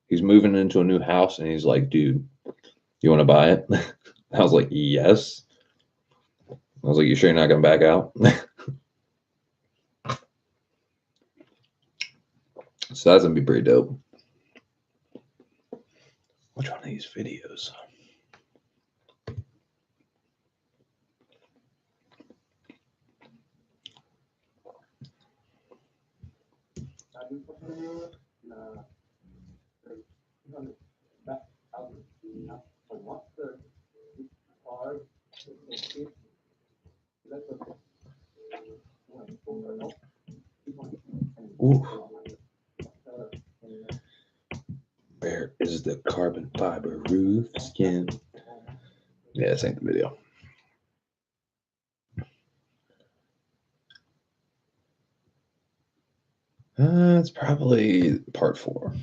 He's moving into a new house and he's like, dude, you want to buy it? I was like, yes. I was like, you sure you're not gonna back out? So that's gonna be pretty dope. Which one of these videos? Ooh. Where is the carbon fiber roof skin? Yeah, this ain't the video. It's probably part 4.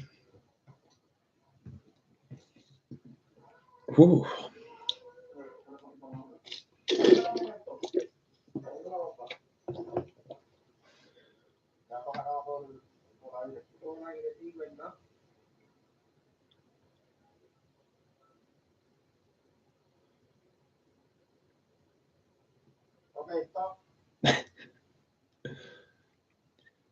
Whew.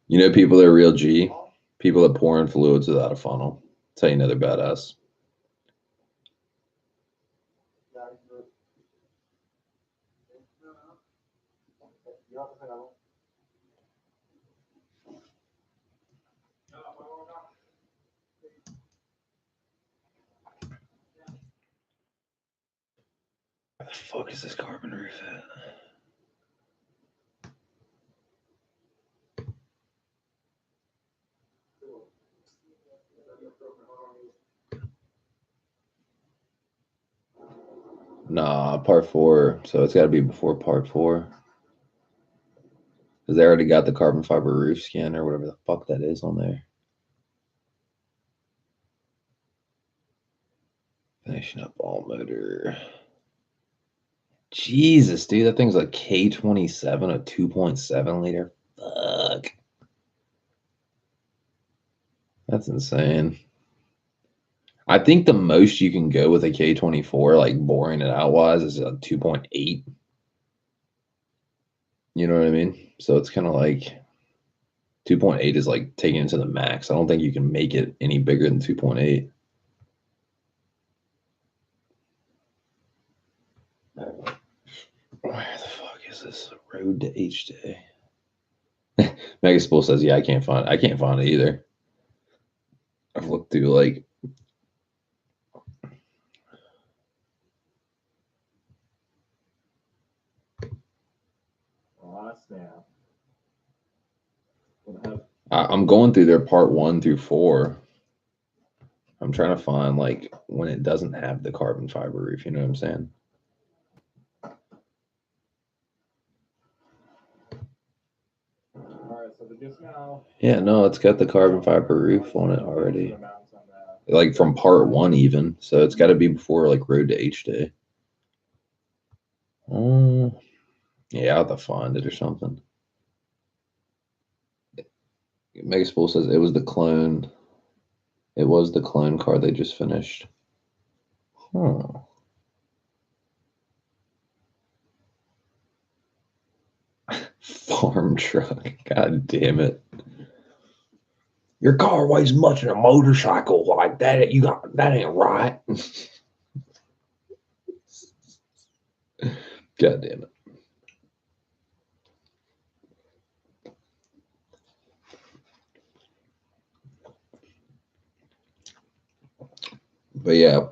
You know, people that are real G, people that pour in fluids without a funnel. That's how you know they're badass. Where the fuck is this carbon roof at? Nah, part 4. So it's got to be before part 4. Because they already got the carbon fiber roof skin or whatever the fuck that is on there. Finishing up all motor. Jesus, dude, that thing's like K27, a 2.7 liter. Fuck. That's insane. I think the most you can go with a K24, like boring it out wise, is a 2.8. You know what I mean? So it's kind of like 2.8 is like taking it to the max. I don't think you can make it any bigger than 2.8. Where the fuck is this road to H Day? Megaspool says, yeah, I can't find it either. I've looked through like I'm going through their part 1 through 4. I'm trying to find like when it doesn't have the carbon fiber roof, you know what I'm saying? Yeah, no, it's got the carbon fiber roof on it already. Like from part 1 even. So it's got to be before like Road to H Day. Yeah, I'll have to find it or something. Megaspool says it was the clone. It was the clone car they just finished. Huh. Farm truck. God damn it. Your car weighs much in a motorcycle like that. You got that ain't right. God damn it. But yeah,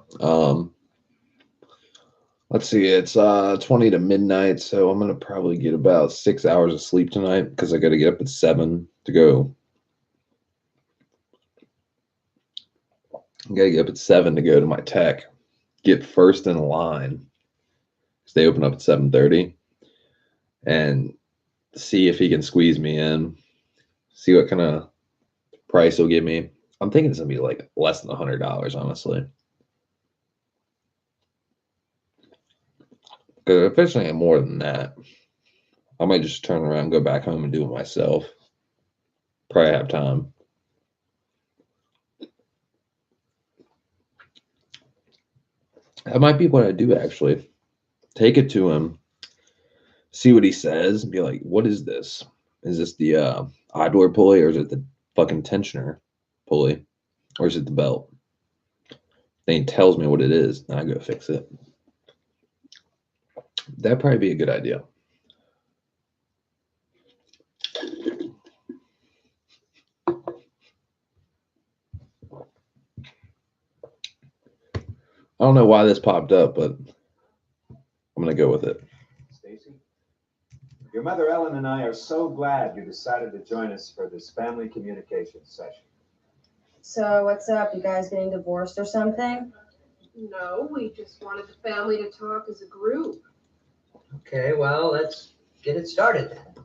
let's see, it's 20 to midnight, so I'm gonna probably get about 6 hours of sleep tonight because I gotta get up at 7 to go. I gotta get up at 7 to go to my tech, get first in line. They open up at 7:30, and see if he can squeeze me in. See what kind of price he'll give me. I'm thinking it's gonna be like less than $100, honestly. Because if it's anything more than that, I might just turn around, go back home, and do it myself. Probably have time. That might be what I do, actually. Take it to him, see what he says, and be like, what is this? Is this the idler pulley, or is it the fucking tensioner pulley? Or is it the belt? Then he tells me what it is, and I go fix it. That'd probably be a good idea. I don't know why this popped up, but I'm going to go with it. Stacy, your mother Ellen and I are so glad you decided to join us for this family communication session. So what's up? You guys getting divorced or something? No, we just wanted the family to talk as a group. Okay, well, let's get it started then.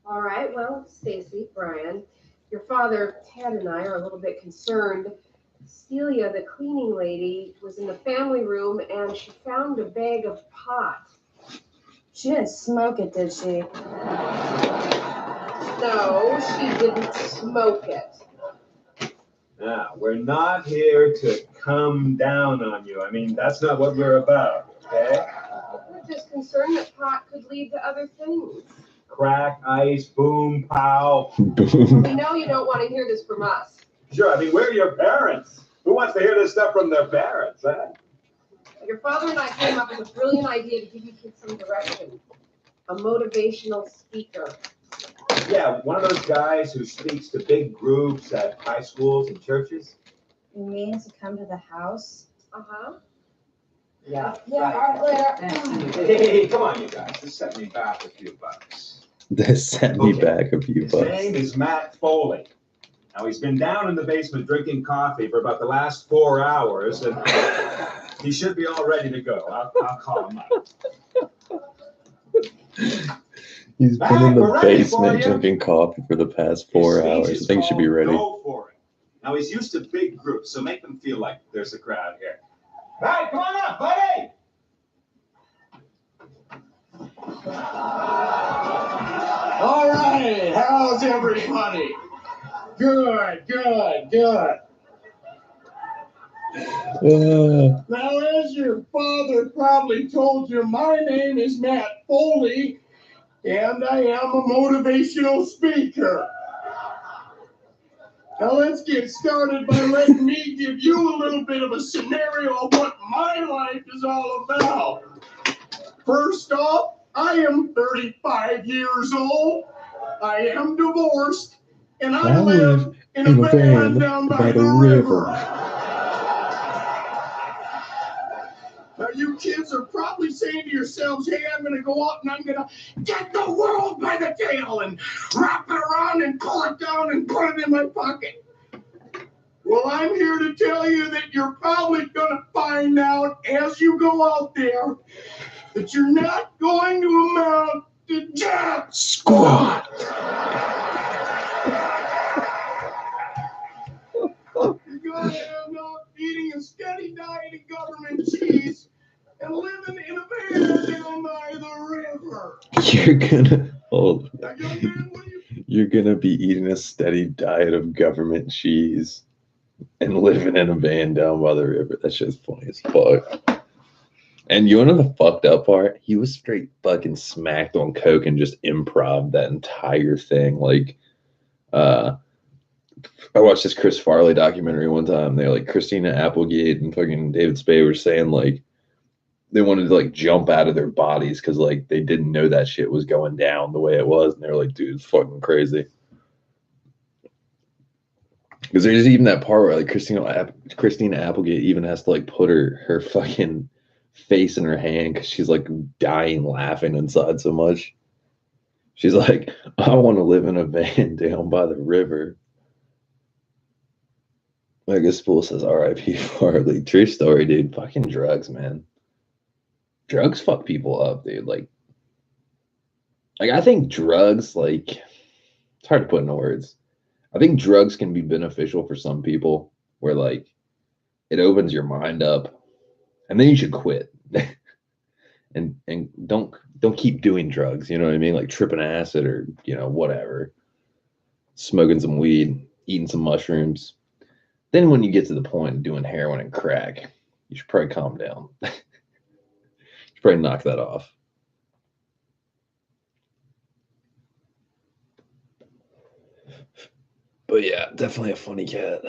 All right, well, Stacy, Brian, your father, Ted, and I are a little bit concerned. Celia, the cleaning lady, was in the family room and she found a bag of pot. She didn't smoke it, did she? No, she didn't smoke it. Now, we're not here to come down on you. I mean, that's not what we're about, okay? We're just concerned that pot could lead to other things. Crack, ice, boom, pow. Boom. We know you don't want to hear this from us. Sure, I mean, we're your parents. Who wants to hear this stuff from their parents, huh? Your father and I came up with a brilliant idea to give you kids some direction. A motivational speaker. Yeah, one of those guys who speaks to big groups at high schools and churches. You mean to come to the house? Uh-huh. Yeah. Yeah, right. all right, later. Hey, come on, you guys. Just set me back a few bucks. That set me Okay. back a few His bucks. name is Matt Foley. Now, he's been down in the basement drinking coffee for about the last 4 hours, and he should be all ready to go. I'll call him up. He's been Matt, in the we're ready for basement you. drinking coffee for the past 4 His speech hours. is I think he should be called ready. Go for it. Now, he's used to big groups, so make them feel like there's a crowd here. Matt, come on up, buddy! All right, how's everybody? Good. Now, as your father probably told you, my name is Matt Foley, and I am a motivational speaker. Now, let's get started by letting me give you a little bit of a scenario of what my life is all about. First off, I am 35 years old. I am divorced, and I live in a van down by the river. Now, you kids are probably saying to yourselves, hey, I'm going to go out and I'm going to get the world by the tail and wrap it around and pull it down and put it in my pocket. Well, I'm here to tell you that you're probably going to find out as you go out there that you're not going to amount to jack squat. You're going to end up eating a steady diet of government cheese and living in a van down by the river. You're gonna Now, young man, what do you... You're gonna be eating a steady diet of government cheese and living in a van down by the river. That's just funny as fuck. And you know the fucked up part? He was straight fucking smacked on coke and just improv that entire thing. Like, I watched this Chris Farley documentary one time. They're like Christina Applegate and fucking David Spade were saying like they wanted to like jump out of their bodies because like they didn't know that shit was going down the way it was, and they were like, dude, it's fucking crazy. Because there's even that part where like Christina Applegate even has to like put her fucking face in her hand because she's like dying laughing inside so much. She's like, I want to live in a van down by the river. Like this fool says, R.I.P. Farley. True story, dude. Fucking drugs, man. Drugs fuck people up, dude. Like I think drugs, like, it's hard to put into words. I think drugs can be beneficial for some people where like it opens your mind up and then you should quit. and don't keep doing drugs, you know what I mean? Like tripping acid or, you know, whatever. Smoking some weed, eating some mushrooms. Then when you get to the point of doing heroin and crack, you should probably calm down. You should probably knock that off. But yeah, definitely a funny cat.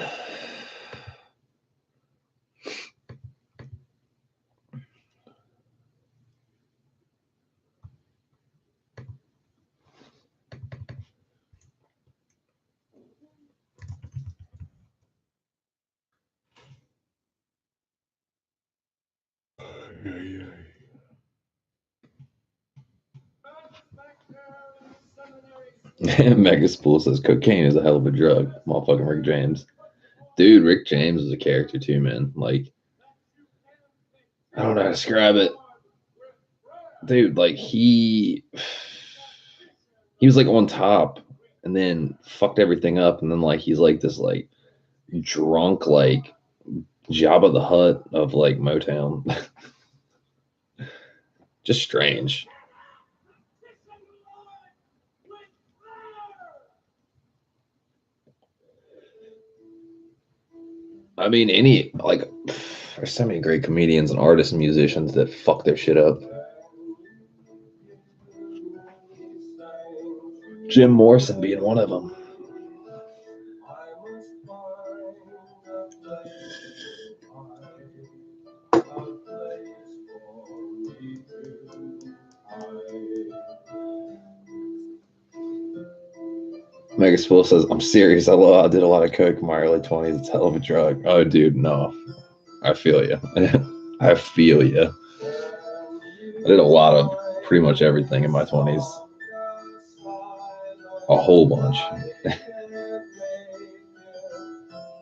Megaspool says cocaine is a hell of a drug. Motherfucking Rick James. Dude, Rick James is a character too, man. Like, I don't know how to describe it. Dude, like he was like on top and then fucked everything up, and then like he's like this like drunk like Jabba the Hutt of like Motown. Just strange. I mean, there's so many great comedians and artists and musicians that fuck their shit up. Jim Morrison being one of them. Megaspool says, I'm serious. I did a lot of coke in my early 20s. It's a hell of a drug. Oh, dude, no. I feel you. I feel you. I did a lot of pretty much everything in my 20s. A whole bunch.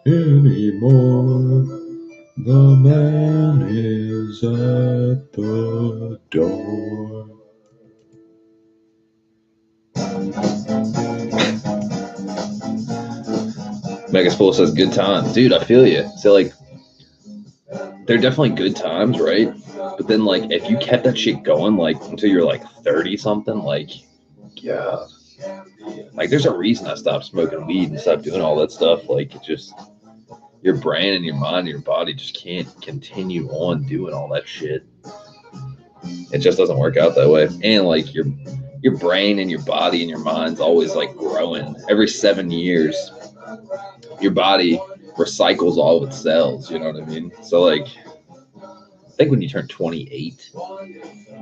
Anymore, the man is at the door. Megaspool says, good times. Dude, I feel you. So, like, they're definitely good times, right? But then, like, if you kept that shit going, like, until you're, like, 30-something, like, yeah. Like, there's a reason I stopped smoking weed and stopped doing all that stuff. Like, it just, your brain and your mind and your body just can't continue on doing all that shit. It just doesn't work out that way. And, like, your brain and your body and your mind's always, like, growing. Every 7 years, your body recycles all of its cells, you know what I mean? So, like, I think when you turn 28,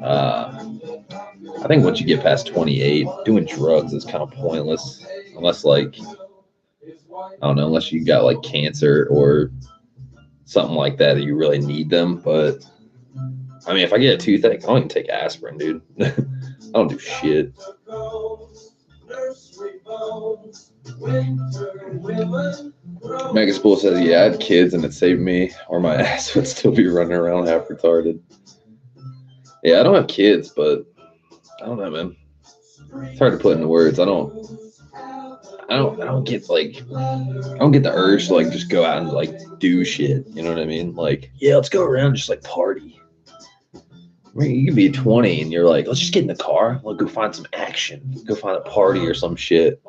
I think once you get past 28, doing drugs is kind of pointless. Unless, like, I don't know, unless you got, like, cancer or something like that you really need them. But, I mean, if I get a toothache, I don't even take aspirin, dude. I don't do shit. Megaspool says, yeah, I had kids and it saved me, or my ass would still be running around half retarded. Yeah, I don't have kids, but I don't know, man. It's hard to put into words. I don't get the urge to, like, just go out and, like, do shit. You know what I mean? Like, yeah, let's go around and just, like, party. I mean, you can be 20 and you're like, let's just get in the car. Let's go find some action. Go find a party or some shit.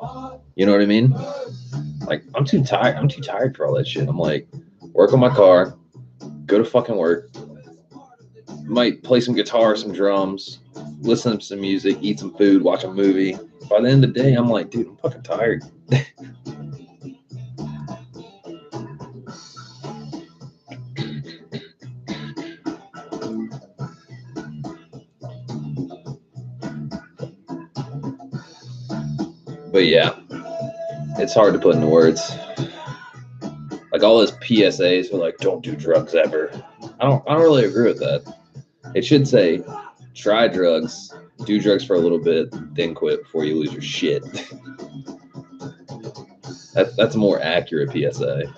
You know what I mean? Like, I'm too tired. I'm too tired for all that shit. I'm like, work on my car, go to fucking work, might play some guitar, some drums, listen to some music, eat some food, watch a movie. By the end of the day, I'm like, dude, I'm fucking tired. But yeah, it's hard to put into words. Like, all those PSAs are like, don't do drugs ever. I don't really agree with that. It should say, try drugs, do drugs for a little bit, then quit before you lose your shit. That's a more accurate PSA.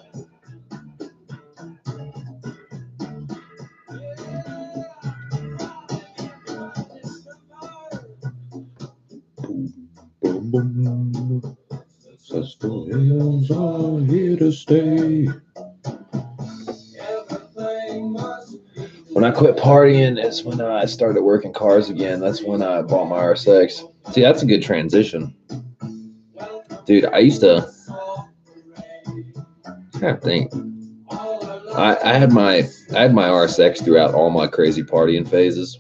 Boom, boom. Successful hills are here to stay. When I quit partying is when I started working cars again. That's when I bought my RSX. See, that's a good transition. Dude, I used to, I think, I had my RSX throughout all my crazy partying phases.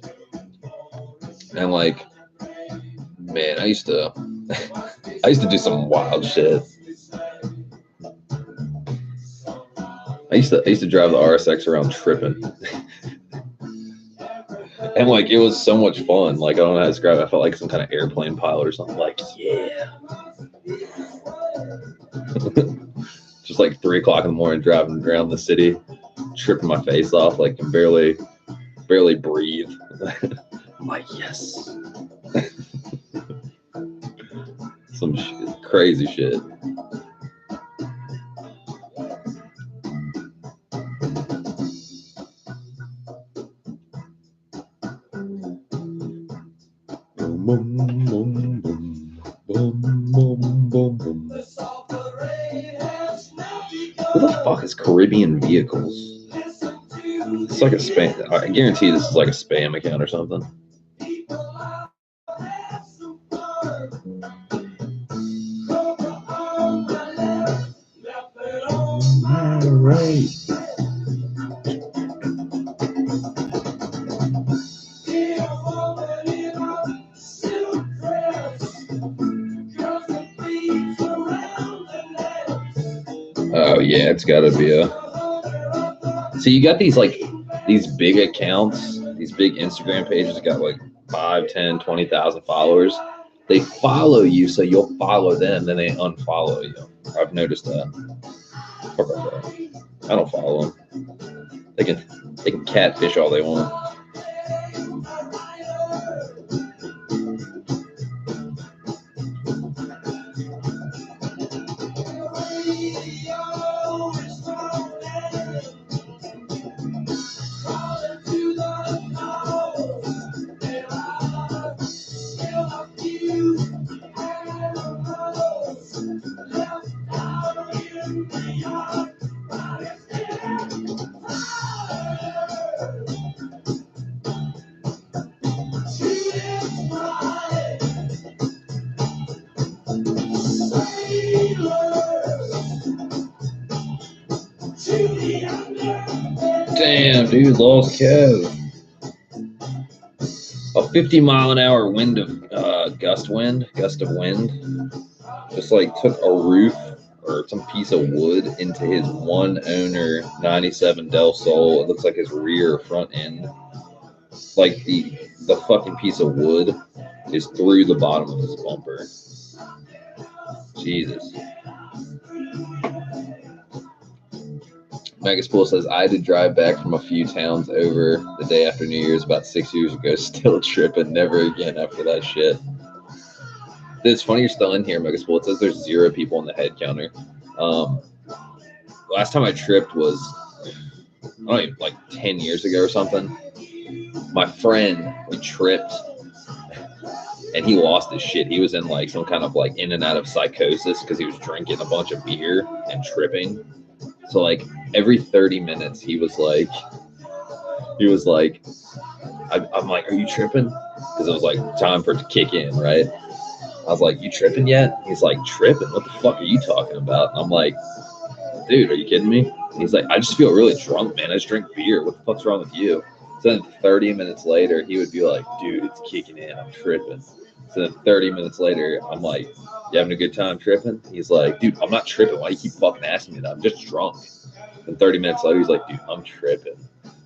And, like, man, I used to do some wild shit. I used to drive the RSX around tripping. And, like, it was so much fun. Like, I don't know how to describe it. I felt like some kind of airplane pilot or something. Like, yeah. Just like 3 o'clock in the morning, driving around the city, tripping my face off, like, can barely breathe. I'm like, yes. Some shit, crazy shit. Boom, boom, boom, boom, boom, boom, boom, boom. Who the fuck is Caribbean Vehicles? It's like a spam. I guarantee this is like a spam account or something. All right. Oh yeah, it's got to be a. So you got these like these big accounts, these big Instagram pages that got like 5, 10, 20,000 followers. They follow you, so you'll follow them, then they unfollow you. I've noticed that. Fuck about that. I don't follow them. They can catfish all they want. Damn, dude, lost Kev. A 50-mile-an-hour wind of gust of wind, just like took a roof or some piece of wood into his one owner 97 Del Sol. It looks like his rear front end. Like the fucking piece of wood is through the bottom of his bumper. Jesus. Megaspool says, I had to drive back from a few towns over the day after New Year's about 6 years ago. Still tripping. Never again after that shit. It's funny you're still in here, Megaspool. It says there's 0 people in the head counter. Last time I tripped was, I don't know, like 10 years ago or something. My friend, we tripped, and he lost his shit. He was in like some kind of like in and out of psychosis because he was drinking a bunch of beer and tripping. So like every 30 minutes he was like, I'm like, are you tripping? Because it was like time for it to kick in, right? I was like, you tripping yet? He's like, tripping? What the fuck are you talking about? And I'm like, dude, are you kidding me? And he's like, I just feel really drunk, man. I just drink beer. What the fuck's wrong with you? So then 30 minutes later, he would be like, dude, it's kicking in. I'm tripping. So then 30 minutes later, I'm like, you having a good time tripping? He's like, dude, I'm not tripping. Why do you keep fucking asking me that? I'm just drunk. And 30 minutes later, he's like, dude, I'm tripping.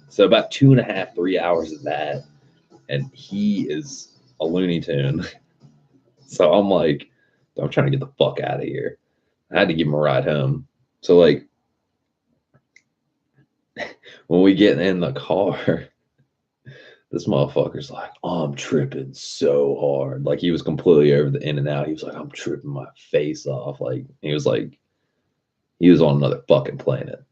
So about 2.5, 3 hours of that. And he is a Looney Tune. So I'm like, I'm trying to get the fuck out of here. I had to give him a ride home. So like, when we get in the car, this motherfucker's like, oh, I'm tripping so hard. Like he was completely over the in and out. He was like, I'm tripping my face off. Like he was on another fucking planet.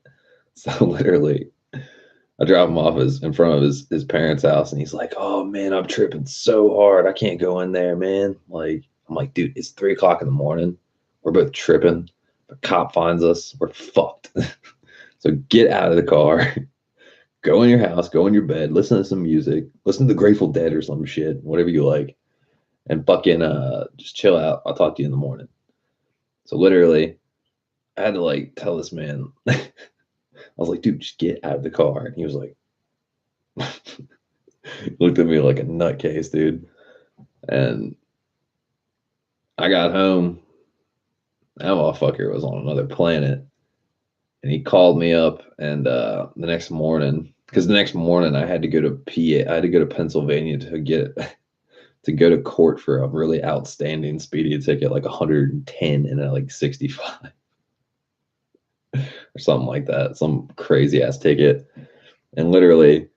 So literally, I drop him off in front of his parents' house, and he's like, oh man, I'm tripping so hard. I can't go in there, man. Like, I'm like, dude, it's 3 o'clock in the morning. We're both tripping. The cop finds us. We're fucked. So get out of the car. Go in your house, go in your bed, listen to some music, listen to the Grateful Dead or some shit, whatever you like, and fucking just chill out. I'll talk to you in the morning. So literally, I had to like tell this man, I was like, dude, just get out of the car. And he was like, he looked at me like a nutcase, dude. And I got home. That motherfucker was on another planet. And he called me up, and the next morning, because the next morning I had to go to I had to go to Pennsylvania to go to court for a really outstanding speeding ticket, like 110 and like 65 or something like that, some crazy ass ticket. And literally,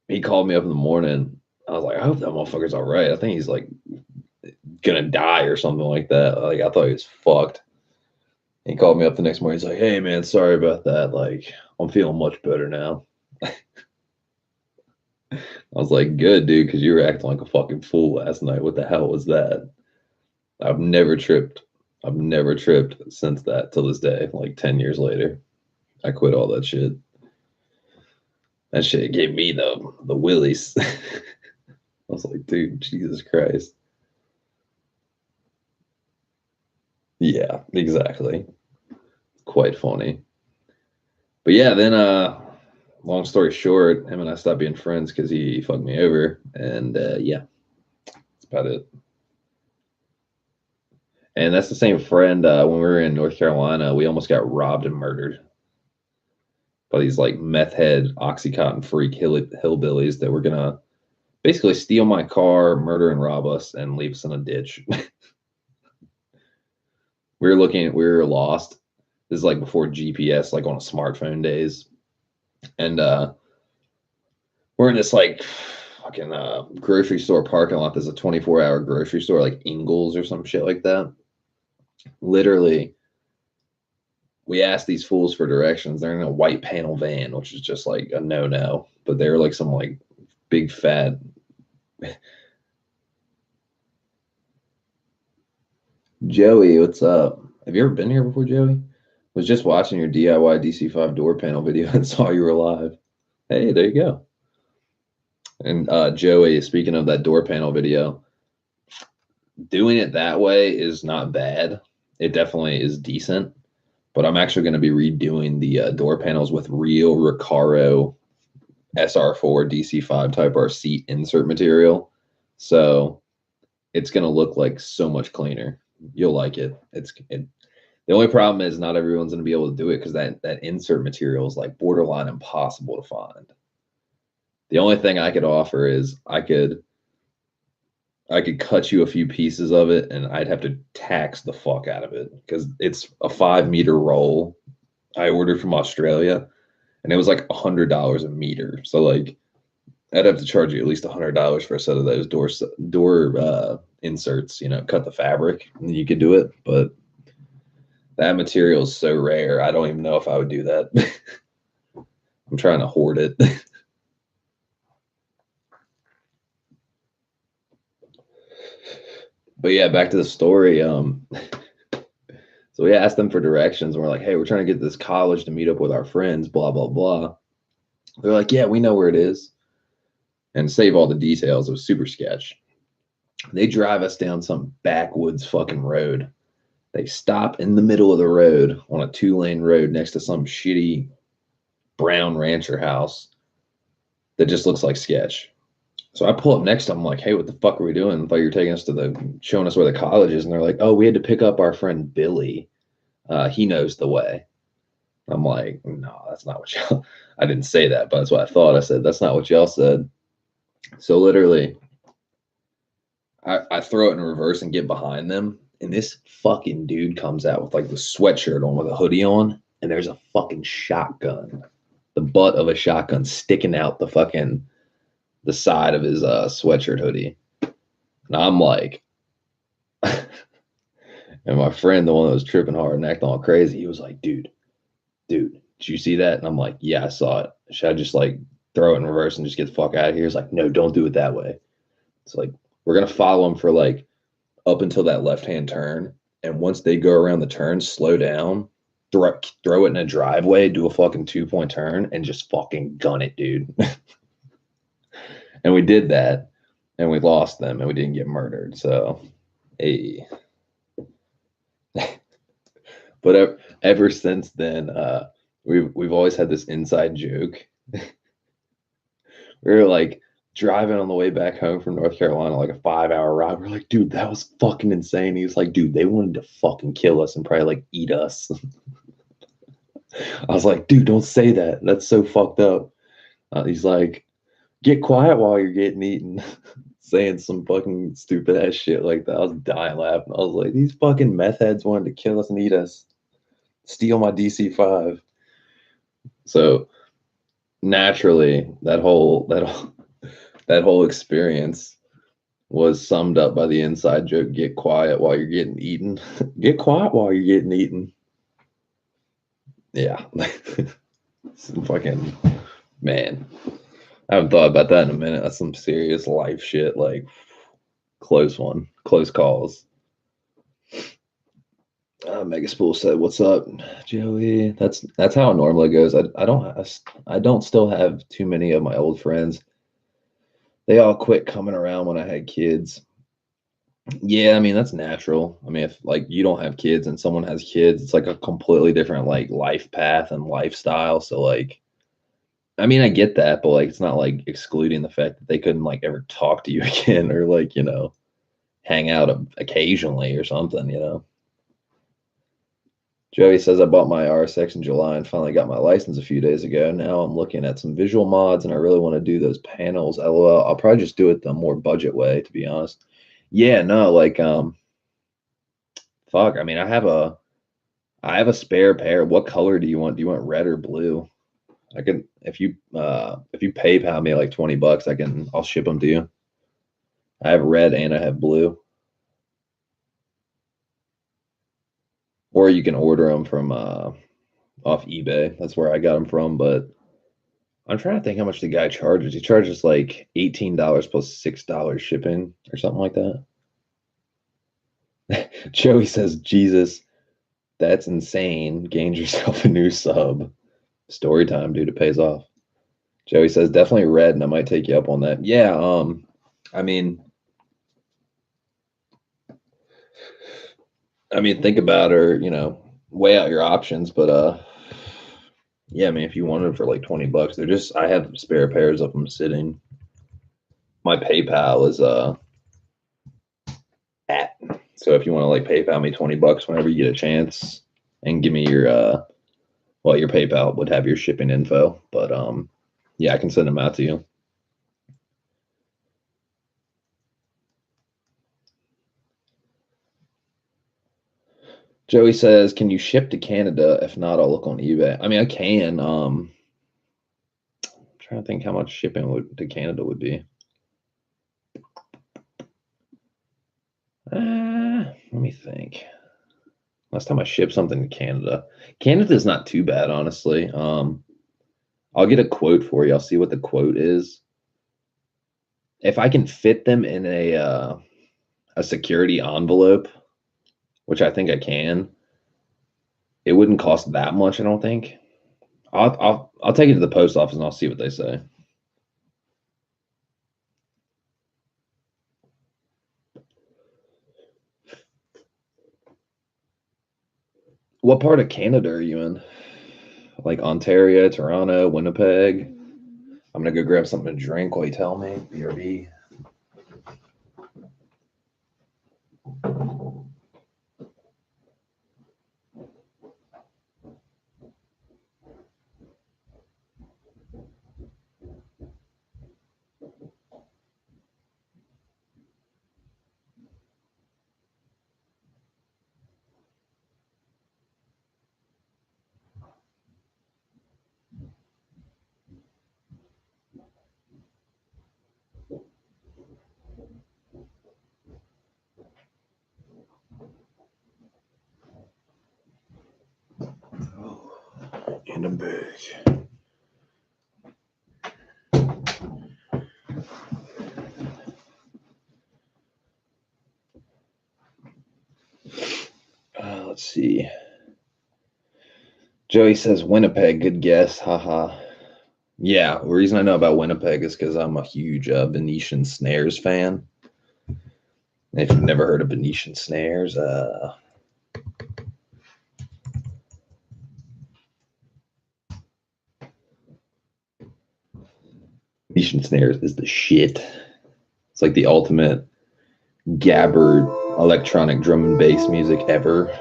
he called me up in the morning. I was like, I hope that motherfucker's all right. I think he's like gonna die or something like that. Like I thought he was fucked. He called me up the next morning. He's like, hey, man, sorry about that. Like, I'm feeling much better now. I was like, good, dude, because you were acting like a fucking fool last night. What the hell was that? I've never tripped. I've never tripped since that till this day, like 10 years later. I quit all that shit. That shit gave me the willies. I was like, dude, Jesus Christ. Yeah, exactly. Quite funny. But yeah, then long story short, him and I stopped being friends because he fucked me over, and yeah, that's about it. And that's the same friend when we were in North Carolina, we almost got robbed and murdered by these like meth head, Oxycontin freak hillbillies that were gonna basically steal my car, murder and rob us, and leave us in a ditch. We were lost. This is like before GPS, like on a smartphone days. And we're in this like fucking grocery store parking lot. There's a 24-hour grocery store, like Ingles or some shit like that. Literally, we asked these fools for directions. They're in a white panel van, which is just like a no-no. But they were like some like big fat. Joey, what's up? Have you ever been here before, Joey? Was just watching your DIY DC5 door panel video and saw you were live. Hey, there you go. And Joey, speaking of that door panel video, doing it that way is not bad. It definitely is decent. But I'm actually going to be redoing the door panels with real Recaro SR4 DC5 Type R seat insert material. So it's going to look like so much cleaner. You'll like it. The only problem is not everyone's going to be able to do it because that insert material is like borderline impossible to find. The only thing I could offer is I could cut you a few pieces of it, and I'd have to tax the fuck out of it because it's a 5-meter roll I ordered from Australia, and it was like $100 a meter. So like, I'd have to charge you at least $100 for a set of those door inserts. You know, cut the fabric, and you could do it, but that material is so rare. I don't even know if I would do that. I'm trying to hoard it. But yeah, back to the story. So we asked them for directions, and we're like, hey, we're trying to get to this college to meet up with our friends, blah, blah, blah. They're like, yeah, we know where it is. And save all the details. It was super sketch. They drive us down some backwoods fucking road. They stop in the middle of the road on a 2-lane road next to some shitty brown rancher house that just looks like sketch. So I pull up next to them, I'm like, hey, what the fuck are we doing? I thought you were taking us to showing us where the college is. And they're like, oh, we had to pick up our friend Billy. He knows the way. I'm like, no, that's not what y'all, I didn't say that, but that's what I thought. I said, that's not what y'all said. So literally, I throw it in reverse and get behind them. And this fucking dude comes out with like the sweatshirt on with a hoodie on. And there's a fucking shotgun, the butt of a shotgun sticking out the side of his sweatshirt hoodie. And I'm like, and my friend, the one that was tripping hard and acting all crazy, he was like, dude, did you see that? And I'm like, yeah, I saw it. Should I just like throw it in reverse and just get the fuck out of here? He's like, no, don't do it that way. It's like, we're going to follow him for like up until that left-hand turn. And once they go around the turn, slow down, throw it in a driveway, do a fucking 2-point turn, and just fucking gun it, dude. And we did that, and we lost them, and we didn't get murdered. So, hey. But ever since then, we've always had this inside joke. We were like driving on the way back home from North Carolina, like a 5-hour ride. We're like, dude, that was fucking insane. He was like, dude, they wanted to fucking kill us and probably like eat us. I was like, dude, don't say that. That's so fucked up. He's like, get quiet while you're getting eaten. Saying some fucking stupid ass shit like that. I was dying laughing. I was like, these fucking meth heads wanted to kill us and eat us. Steal my DC5. So naturally, that whole experience was summed up by the inside joke, get quiet while you're getting eaten. Get quiet while you're getting eaten. Yeah. Some fucking, man. I haven't thought about that in a minute. That's some serious life shit, like close calls. Megaspool said, "What's up, Joey?" That's how it normally goes. I don't still have too many of my old friends. They all quit coming around when I had kids. Yeah, I mean that's natural. I mean, if like you don't have kids and someone has kids, it's like a completely different like life path and lifestyle. So like, I mean, I get that, but like, it's not like excluding the fact that they couldn't like ever talk to you again or like hang out occasionally or something. Joey says, I bought my RSX in July and finally got my license a few days ago. Now I'm looking at some visual mods and I really want to do those panels. LOL. I'll probably just do it the more budget way, to be honest. Yeah, no, like fuck. I mean, I have a spare pair. What color do you want? Do you want red or blue? I can if you PayPal me like $20, I'll ship them to you. I have red and I have blue. Or you can order them from off eBay. That's where I got them from. But I'm trying to think how much the guy charges. He charges like $18 plus $6 shipping or something like that. Joey says, Jesus, that's insane. Gained yourself a new sub. Story time, dude. It pays off. Joey says, definitely red, and I might take you up on that. Yeah, I mean, think about or weigh out your options. But yeah, I mean, if you want them for like $20, they're just I have spare pairs of them sitting. My PayPal is at. So if you want to like PayPal me $20 whenever you get a chance, and give me your your PayPal would have your shipping info. But yeah, I can send them out to you. Joey says, can you ship to Canada? If not, I'll look on eBay. I mean, I can. I'm trying to think how much shipping to Canada would be. Let me think. Last time I shipped something to Canada. Canada's not too bad, honestly. I'll get a quote for you. I'll see what the quote is. If I can fit them in a security envelope, which I think I can, it wouldn't cost that much, I don't think. I'll take it to the post office and I'll see what they say. What part of Canada are you in? Like Ontario, Toronto, Winnipeg? I'm gonna go grab something to drink while you tell me. BRB. And I'm back. Let's see. Joey says Winnipeg. Good guess. Haha. Yeah, the reason I know about Winnipeg is because I'm a huge Venetian Snares fan. If you've never heard of Venetian Snares, Venetian Snares is the shit. It's like the ultimate gabber electronic drum and bass music ever.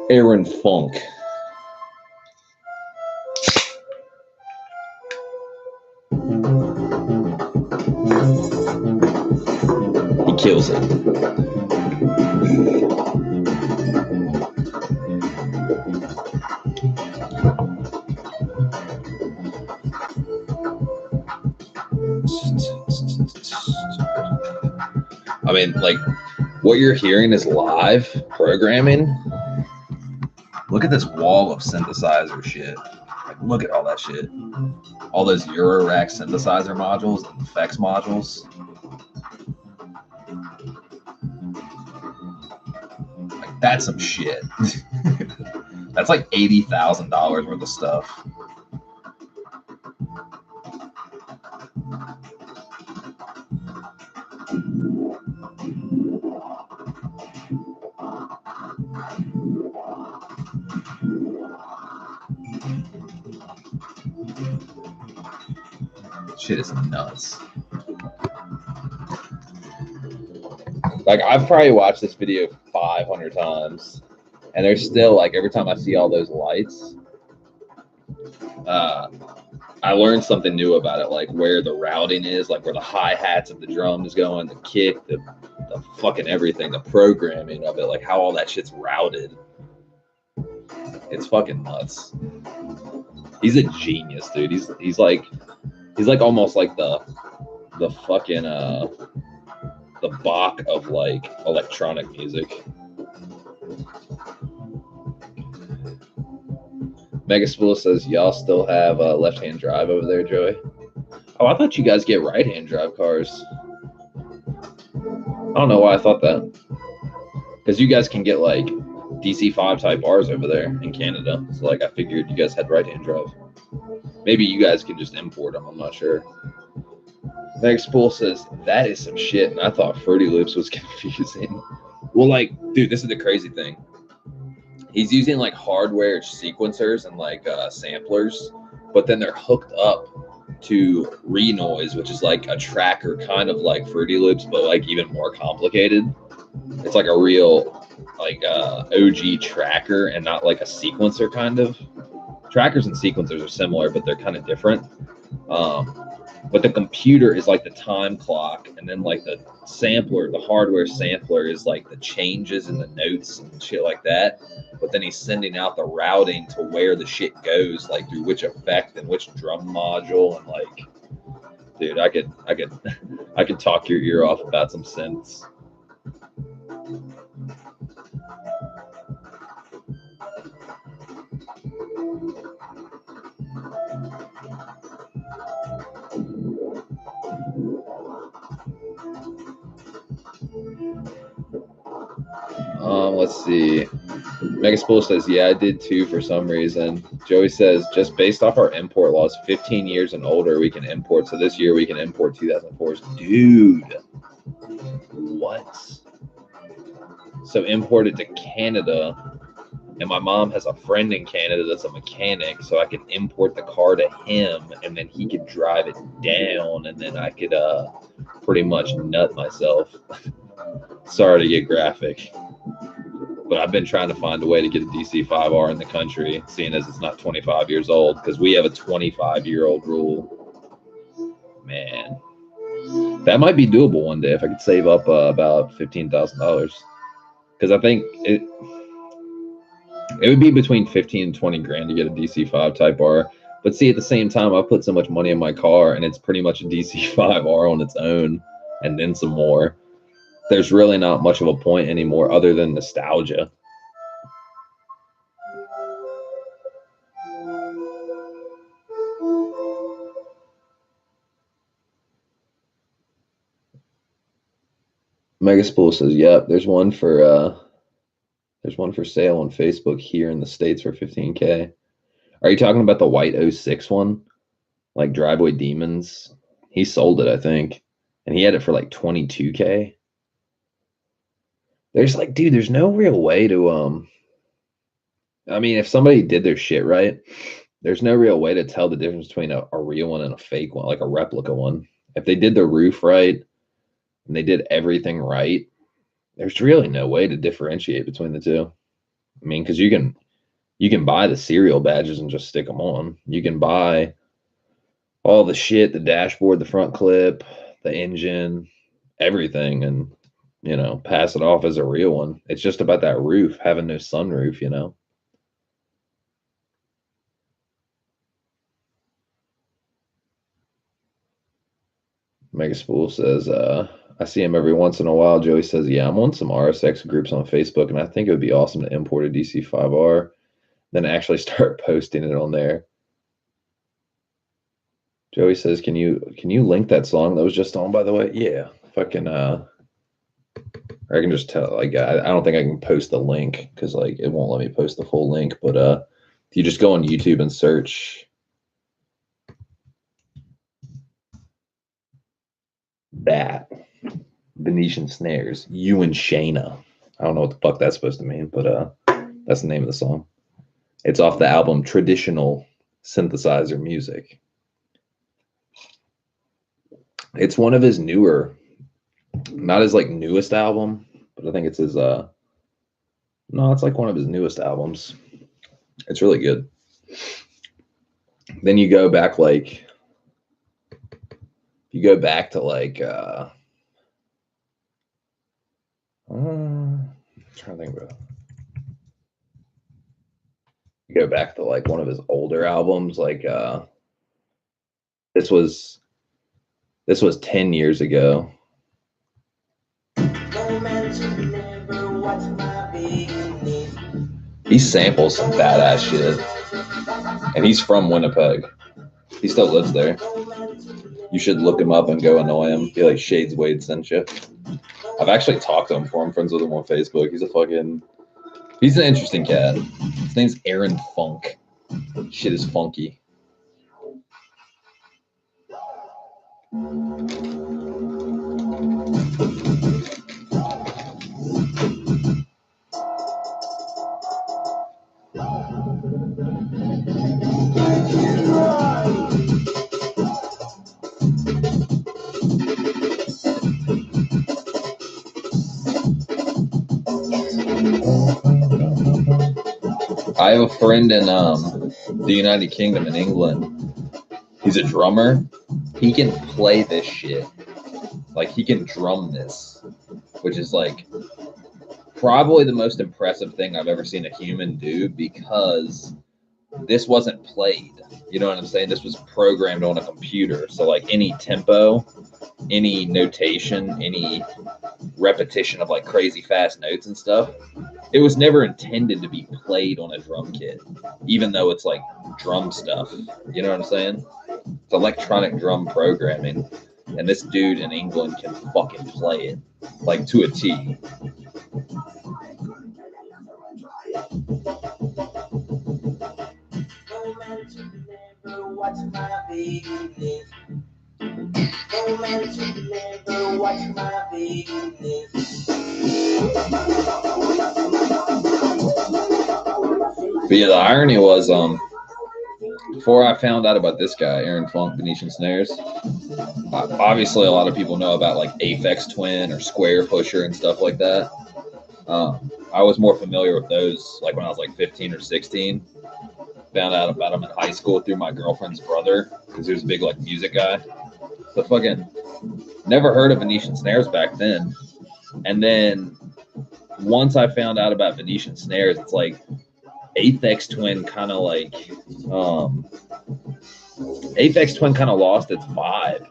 Aaron Funk. He kills it. I mean, like, what you're hearing is live programming. Look at this wall of synthesizer shit. Like, look at all that shit. All those Eurorack synthesizer modules and effects modules. That's some shit. That's like $80,000 worth of stuff. Shit is nuts. Like, I've probably watched this video 500 times, and there's still, like, every time I see all those lights, I learned something new about it, like where the routing is, like where the hi-hats of the drum is going, the kick, the fucking everything, the programming of it, like how all that shit's routed. It's fucking nuts. He's a genius, dude. He's like almost like the fucking the Bach of like electronic music. Megaspool says, y'all still have left-hand drive over there, Joey? Oh, I thought you guys get right-hand drive cars. I don't know why I thought that. Because you guys can get like DC5 type Rs over there in Canada. So like I figured you guys had right-hand drive. Maybe you guys can just import them, I'm not sure. Megaspool says, that is some shit, and I thought Fruity Loops was confusing. Well, like, dude, this is the crazy thing. He's using like hardware sequencers and like samplers, but then they're hooked up to Renoise, which is like a tracker kind of like Fruity Loops, but like even more complicated. It's like a real like OG tracker and not like a sequencer kind of. Trackers and sequencers are similar, but they're kind of different. But the computer is like the time clock, and then like the sampler, the hardware sampler is like the changes in the notes and shit like that. But then he's sending out the routing to where the shit goes, like through which effect and which drum module, and like, dude, I could talk your ear off about some synths. Let's see. Megaspool says, yeah, I did too for some reason. Joey says, just based off our import laws, 15 years and older, we can import. So this year we can import 2004s. Dude, what? So imported to Canada. And my mom has a friend in Canada that's a mechanic, so I could import the car to him, and then he could drive it down, and then I could pretty much nut myself. Sorry to get graphic, but I've been trying to find a way to get a DC5R in the country, seeing as it's not 25 years old, because we have a 25-year-old rule. Man, that might be doable one day if I could save up about $15,000, because I think it would be between 15 and 20 grand to get a DC5 Type R. But see, at the same time, I put so much money in my car, and it's pretty much a DC5R on its own, and then some more. There's really not much of a point anymore other than nostalgia. Megaspool says, yep, there's one for sale on Facebook here in the States for 15K. Are you talking about the white 06 one? Like Driveway Demons? He sold it, I think. And he had it for like 22K. There's like, dude, there's no real way to, I mean, if somebody did their shit right, there's no real way to tell the difference between a real one and a fake one, like a replica one. If they did the roof right and they did everything right, there's really no way to differentiate between the two. I mean, because you can buy the serial badges and just stick them on. You can buy all the shit, the dashboard, the front clip, the engine, everything, and, you know, pass it off as a real one. It's just about that roof, having no sunroof, you know. Megaspool says, I see him every once in a while. Joey says, yeah, I'm on some RSX groups on Facebook, and I think it would be awesome to import a DC5R, then actually start posting it on there. Joey says, can you link that song that was just on, by the way? Yeah, fucking Or I can just tell, like, I don't think I can post the link because, like, it won't let me post the full link. But if you just go on YouTube and search that Venetian Snares, You and Shayna. I don't know what the fuck that's supposed to mean, but that's the name of the song. It's off the album Traditional Synthesizer Music. It's one of his newer, not his like newest album, but I think it's his no, it's like one of his newest albums. It's really good. Then you go back like to like I'm trying to think about it. You go back to like one of his older albums, like this was 10 years ago. He samples some badass shit. And he's from Winnipeg. He still lives there. You should look him up and go annoy him. Be like, Shades Wade sent you. I've actually talked to him before. I'm friends with him on Facebook. He's an interesting cat. His name's Aaron Funk. Shit is funky. I have a friend in the United Kingdom in England. He's a drummer. He can play this shit. Like, he can drum this, which is like probably the most impressive thing I've ever seen a human do, because this wasn't played. You know what I'm saying? This was programmed on a computer. So like any tempo, any notation, any repetition of like crazy fast notes and stuff, it was never intended to be played on a drum kit, even though it's like drum stuff. You know what I'm saying? It's electronic drum programming. And this dude in England can fucking play it, like, to a T. But yeah, the irony was, before I found out about this guy, Aaron Funk, Venetian Snares, obviously a lot of people know about like Aphex Twin or Square Pusher and stuff like that. I was more familiar with those like when I was like 15 or 16. Found out about them in high school through my girlfriend's brother, because he was a big like music guy. So fucking never heard of Venetian Snares back then. And then once I found out about Venetian Snares, it's like Aphex Twin kind of like Aphex Twin kind of lost its vibe,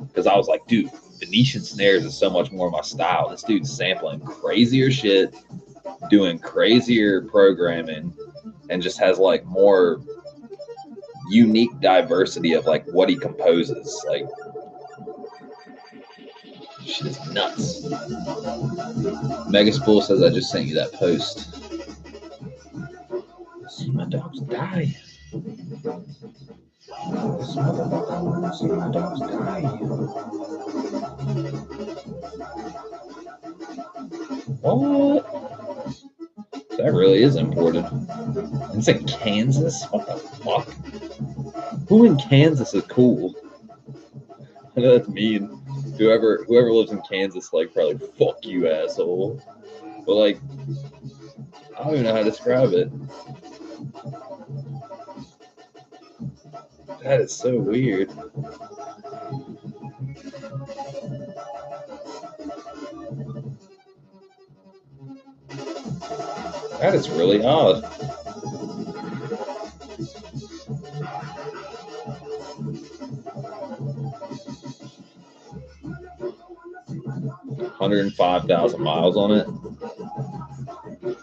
because I was like, dude, Venetian Snares is so much more my style. This dude's sampling crazier shit, doing crazier programming, and just has like more unique diversity of like what he composes. Like, shit is nuts. Megaspool says, I just sent you that post. See my dogs die. This motherfucker wants to see my dogs die. What? That really is imported. It's in Kansas? What the fuck? Who in Kansas is cool? I know that's mean. Whoever lives in Kansas, like, probably fuck you, asshole. But like, I don't even know how to describe it. That is so weird. That is really odd. $105,000 miles on it.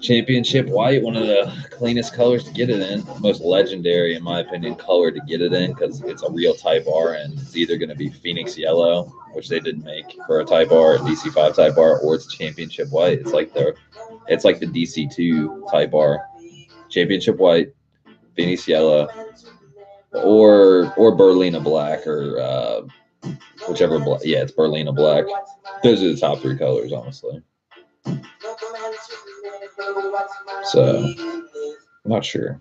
Championship white, one of the cleanest colors to get it in. Most legendary, in my opinion, color to get it in because it's a real Type R, and it's either going to be Phoenix Yellow, which they didn't make for a Type R, a DC5 Type R, or it's Championship white. It's like the DC2 Type R. Championship white, Phoenix Yellow, or Berlina Black, or whichever black. Yeah, it's Berlina Black. Those are the top three colors, honestly. So, I'm not sure.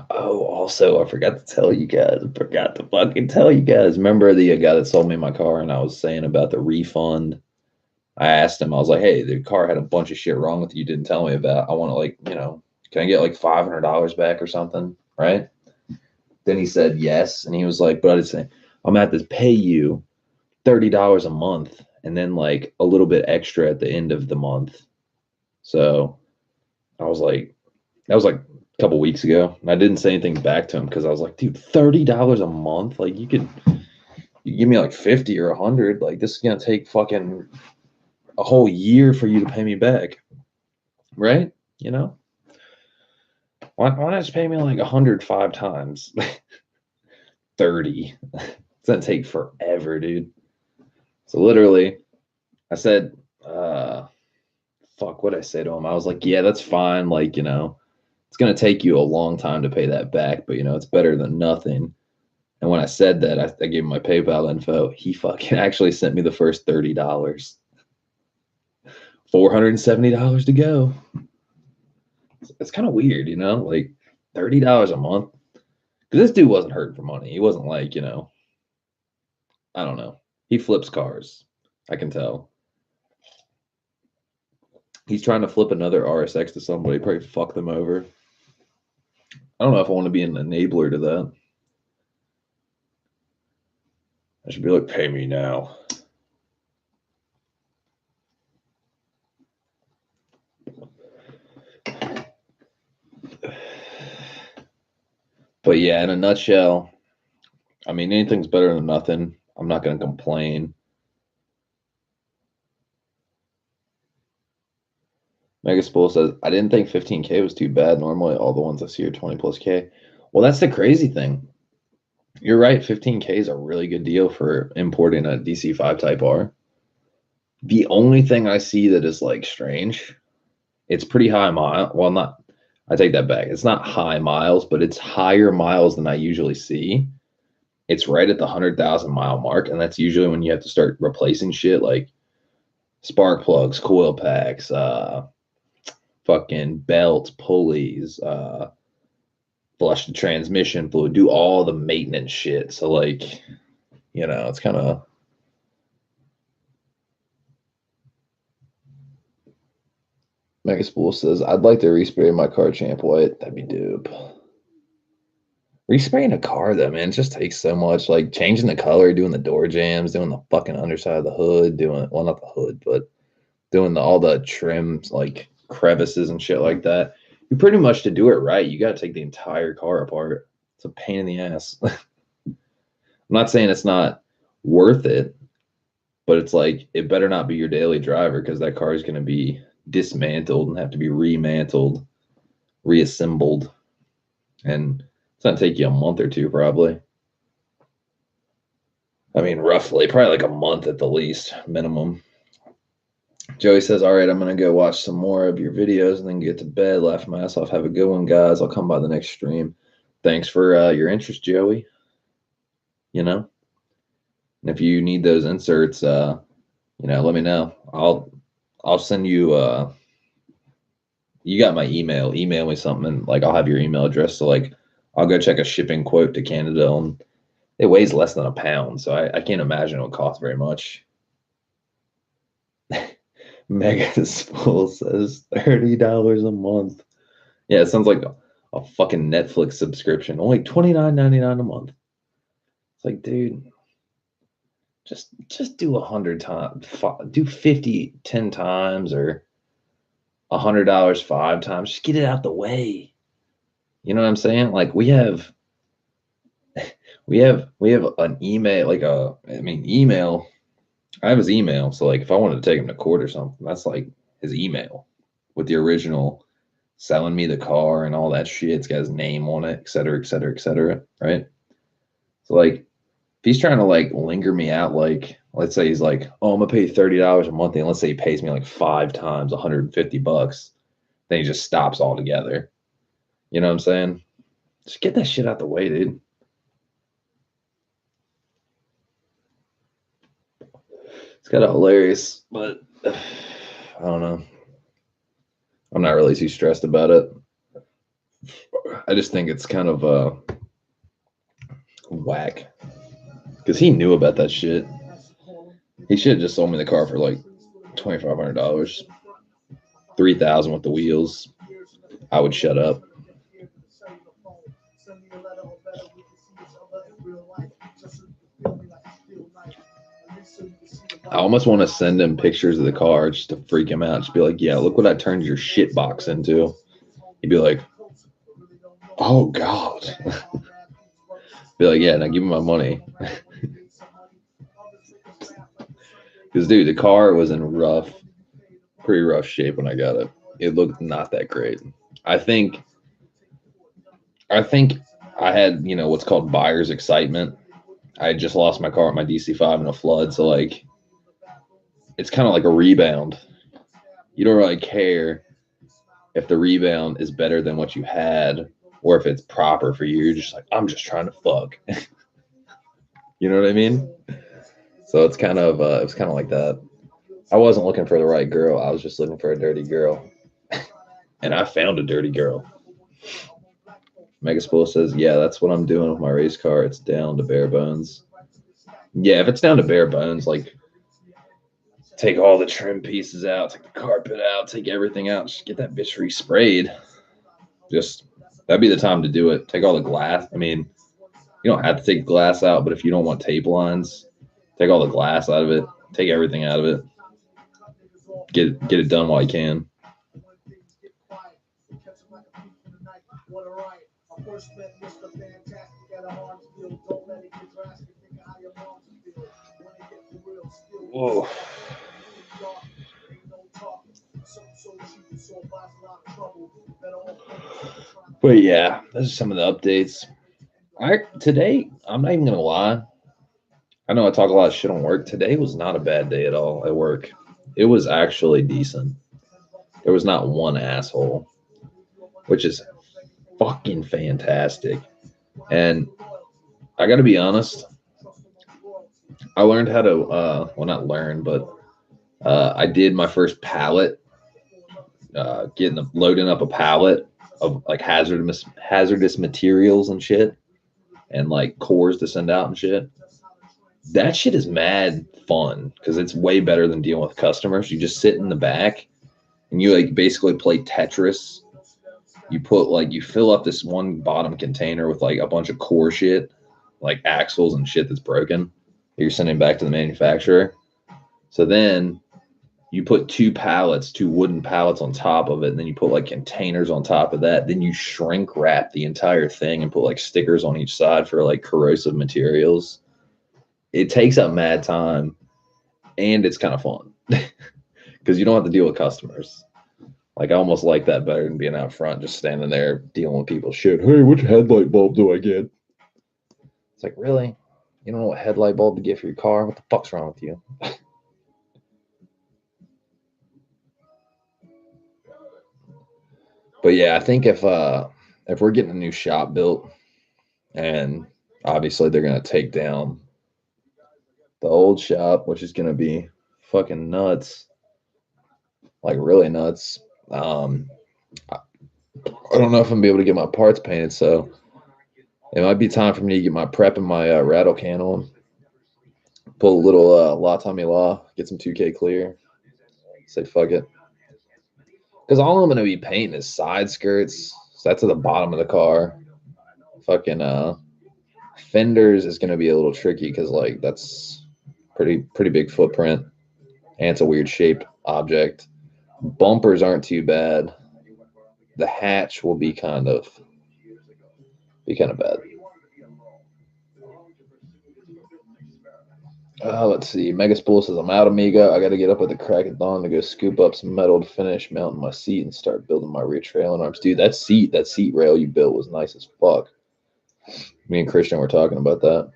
Oh, also, I forgot to tell you guys. I forgot to fucking tell you guys. Remember the guy that sold me my car and I was saying about the refund? I asked him, I was like, hey, the car had a bunch of shit wrong with it you didn't tell me about. I want to, like, you know, can I get like $500 back or something? Right? Then he said yes. And he was like, but I'm going to have to pay you $30 a month and then like a little bit extra at the end of the month. So I was like, that was like a couple weeks ago. And I didn't say anything back to him because I was like, dude, $30 a month? Like you give me like 50 or 100. Like this is going to take fucking a whole year for you to pay me back. Right? You know? Why not just pay me like 105 times? 30. It's going to take forever, dude. So literally, I said, fuck, what'd I say to him? I was like, yeah, that's fine. Like, you know, it's going to take you a long time to pay that back, but, you know, it's better than nothing. And when I said that, I gave him my PayPal info. He fucking actually sent me the first $30. $470 to go. It's kind of weird, you know, like $30 a month. Because this dude wasn't hurting for money. He wasn't like, you know, I don't know. He flips cars. I can tell. He's trying to flip another RSX to somebody, probably fuck them over. I don't know if I want to be an enabler to that. I should be like, pay me now. But yeah, in a nutshell, I mean, anything's better than nothing. I'm not going to complain. Megaspool says, I didn't think 15K was too bad. Normally, all the ones I see are 20 plus K. Well, that's the crazy thing. You're right. 15K is a really good deal for importing a DC5 Type R. The only thing I see that is like strange, it's pretty high mile. Well, not, I take that back. It's not high miles, but it's higher miles than I usually see. It's right at the 100,000 mile mark. And that's usually when you have to start replacing shit like spark plugs, coil packs, fucking belts, pulleys, flush the transmission fluid, do all the maintenance shit. So like, you know, it's kind of Megaspool says, I'd like to respray my car champ white. That'd be dope. Respraying a car though, man, it just takes so much. Like changing the color, doing the door jams, doing the fucking underside of the hood, doing, well, not the hood, but doing all the trims, like crevices and shit like that. You pretty much, to do it right, you got to take the entire car apart. It's a pain in the ass. I'm not saying it's not worth it, but it's like, it better not be your daily driver because that car is going to be dismantled and have to be remantled, reassembled. And it's going to take you a month or two, probably. I mean, roughly, probably like a month at the least, minimum. Joey says, all right, I'm going to go watch some more of your videos and then get to bed, laugh my ass off. Have a good one, guys. I'll come by the next stream. Thanks for your interest, Joey. You know? And if you need those inserts, you know, let me know. I'll send you, you got my email. Email me something, and like I'll have your email address. So like I'll go check a shipping quote to Canada. And it weighs less than a pound, so I can't imagine it'll cost very much. Megaspool says $30 a month. Yeah, it sounds like a fucking Netflix subscription. Only $29.99 a month. It's like, dude, just do 100 times. Do 50 10 times, or $100 5 times. Just get it out the way. You know what I'm saying? Like we have an email, email I have his email, so like if I wanted to take him to court or something, that's like his email with the original selling me the car and all that shit. It's got his name on it, et cetera, et cetera, et cetera. Right? So like if he's trying to like linger me out, like let's say he's like, oh, I'm gonna pay you $30 a month, and let's say he pays me like 5 times $150, then he just stops altogether. You know what I'm saying? Just get that shit out the way, dude. It's kind of hilarious, but I don't know. I'm not really too stressed about it. I just think it's kind of whack because he knew about that shit. He should have just sold me the car for like $2,500, $3,000 with the wheels. I would shut up. I almost want to send him pictures of the car just to freak him out. Just be like, yeah, look what I turned your shit box into. He'd be like, oh, God. Be like, yeah, now give me my money. Because, dude, the car was in pretty rough shape when I got it. It looked not that great. I think I had, what's called buyer's excitement. I had just lost my car at my DC-5 in a flood, so, like, it's kind of like a rebound. You don't really care if the rebound is better than what you had or if it's proper for you. You're just like, I'm just trying to fuck. You know what I mean? So it's kind of like that. I wasn't looking for the right girl. I was just looking for a dirty girl. And I found a dirty girl. Megaspool says, yeah, that's what I'm doing with my race car. It's down to bare bones. Yeah, if it's down to bare bones, like take all the trim pieces out, take the carpet out, take everything out, just get that bitch resprayed. That'd be the time to do it. Take all the glass. I mean, you don't have to take glass out, but if you don't want tape lines, take all the glass out of it. Take everything out of it. Get it done while you can. Whoa. But yeah, those are some of the updates. Today, I'm not even gonna lie. I know I talk a lot of shit on work. Today was not a bad day at all at work. It was actually decent. There was not one asshole, which is fucking fantastic. And I got to be honest, I learned how to, well, not learn, but I did my first pallet, loading up a pallet of like hazardous materials and shit, and like cores to send out and shit. That shit is mad fun because it's way better than dealing with customers. You just sit in the back and you like basically play Tetris. You fill up this one bottom container with like a bunch of core shit, like axles and shit that's broken. You're sending back to the manufacturer. So then you put two wooden pallets on top of it, and then you put like containers on top of that. Then you shrink wrap the entire thing and put like stickers on each side for like corrosive materials. It takes up mad time, and it's kind of fun because you don't have to deal with customers. Like, I almost like that better than being out front, just standing there dealing with people's shit. Hey, which headlight bulb do I get? It's like, really? You don't know what headlight bulb to get for your car? What the fuck's wrong with you? But yeah, I think if we're getting a new shop built, and obviously they're gonna take down the old shop, which is gonna be fucking nuts, like really nuts. I don't know if I'm gonna be able to get my parts painted, so it might be time for me to get my prep and my rattle can on. Pull a little La Tommy Law, get some 2K clear. Say fuck it. Because all I'm going to be painting is side skirts. So that's at the bottom of the car. Fucking fenders is going to be a little tricky because like that's pretty big footprint. And it's a weird shaped object. Bumpers aren't too bad. The hatch will be kind of bad. Let's see. Megaspool says, I'm out, amigo. I got to get up at the crack of dawn to go scoop up some metal to finish mounting my seat and start building my rear trailing arms. Dude, that seat rail you built was nice as fuck. Me and Christian were talking about that.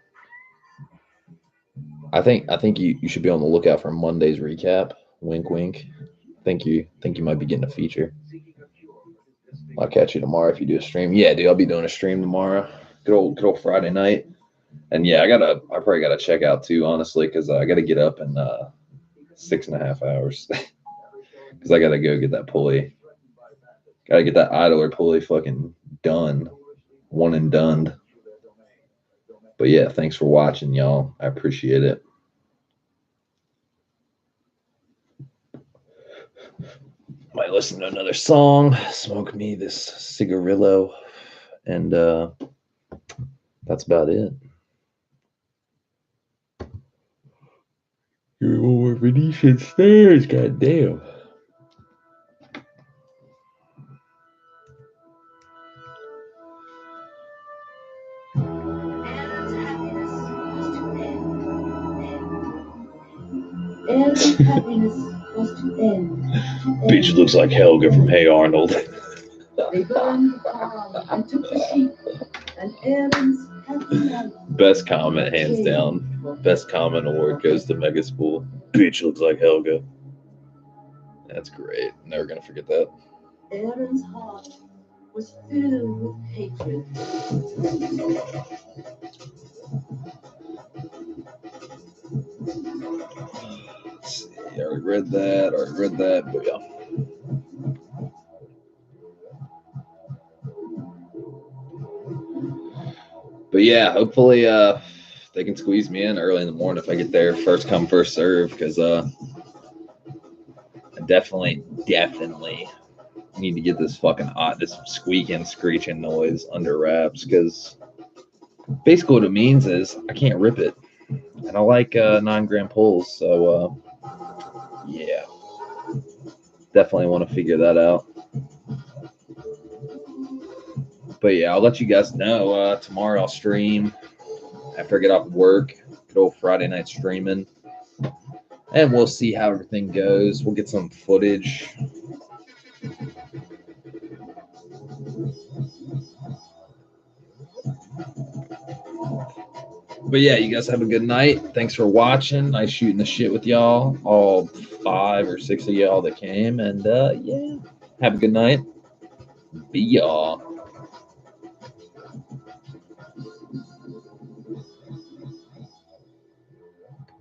I think you should be on the lookout for Monday's recap. Wink, wink. Think you might be getting a feature. I'll catch you tomorrow if you do a stream. Yeah, dude, I'll be doing a stream tomorrow. Good old Friday night. And yeah, I probably gotta check out too, honestly, because I gotta get up in 6.5 hours. Because I gotta go get that pulley. Gotta get that idler pulley fucking done. One and done. But yeah, thanks for watching, y'all. I appreciate it. Might listen to another song, smoke me this cigarillo, and that's about it. You're more Venetian stairs, goddamn. Anne's happiness was to end. Bitch looks like Helga from Hey Arnold. They burned the farm and took the sheep, and Anne's happy life. Best comment, hands down. Best comment award goes to Megaspool. Bitch looks like Helga. That's great. Never gonna forget that. Anne's heart was filled with hatred. Let's see. I already read that, but yeah. But yeah, hopefully they can squeeze me in early in the morning if I get there. First come, first serve, because I definitely need to get this fucking this squeaking, screeching noise under wraps, because basically what it means is I can't rip it. And I like 9-gram pulls, so yeah. Definitely want to figure that out. But yeah, I'll let you guys know. Tomorrow I'll stream after I get off work. Good old Friday night streaming. And we'll see how everything goes. We'll get some footage. But yeah, you guys have a good night. Thanks for watching. Nice shooting the shit with y'all. All 5 or 6 of y'all that came. And yeah, have a good night. Be y'all.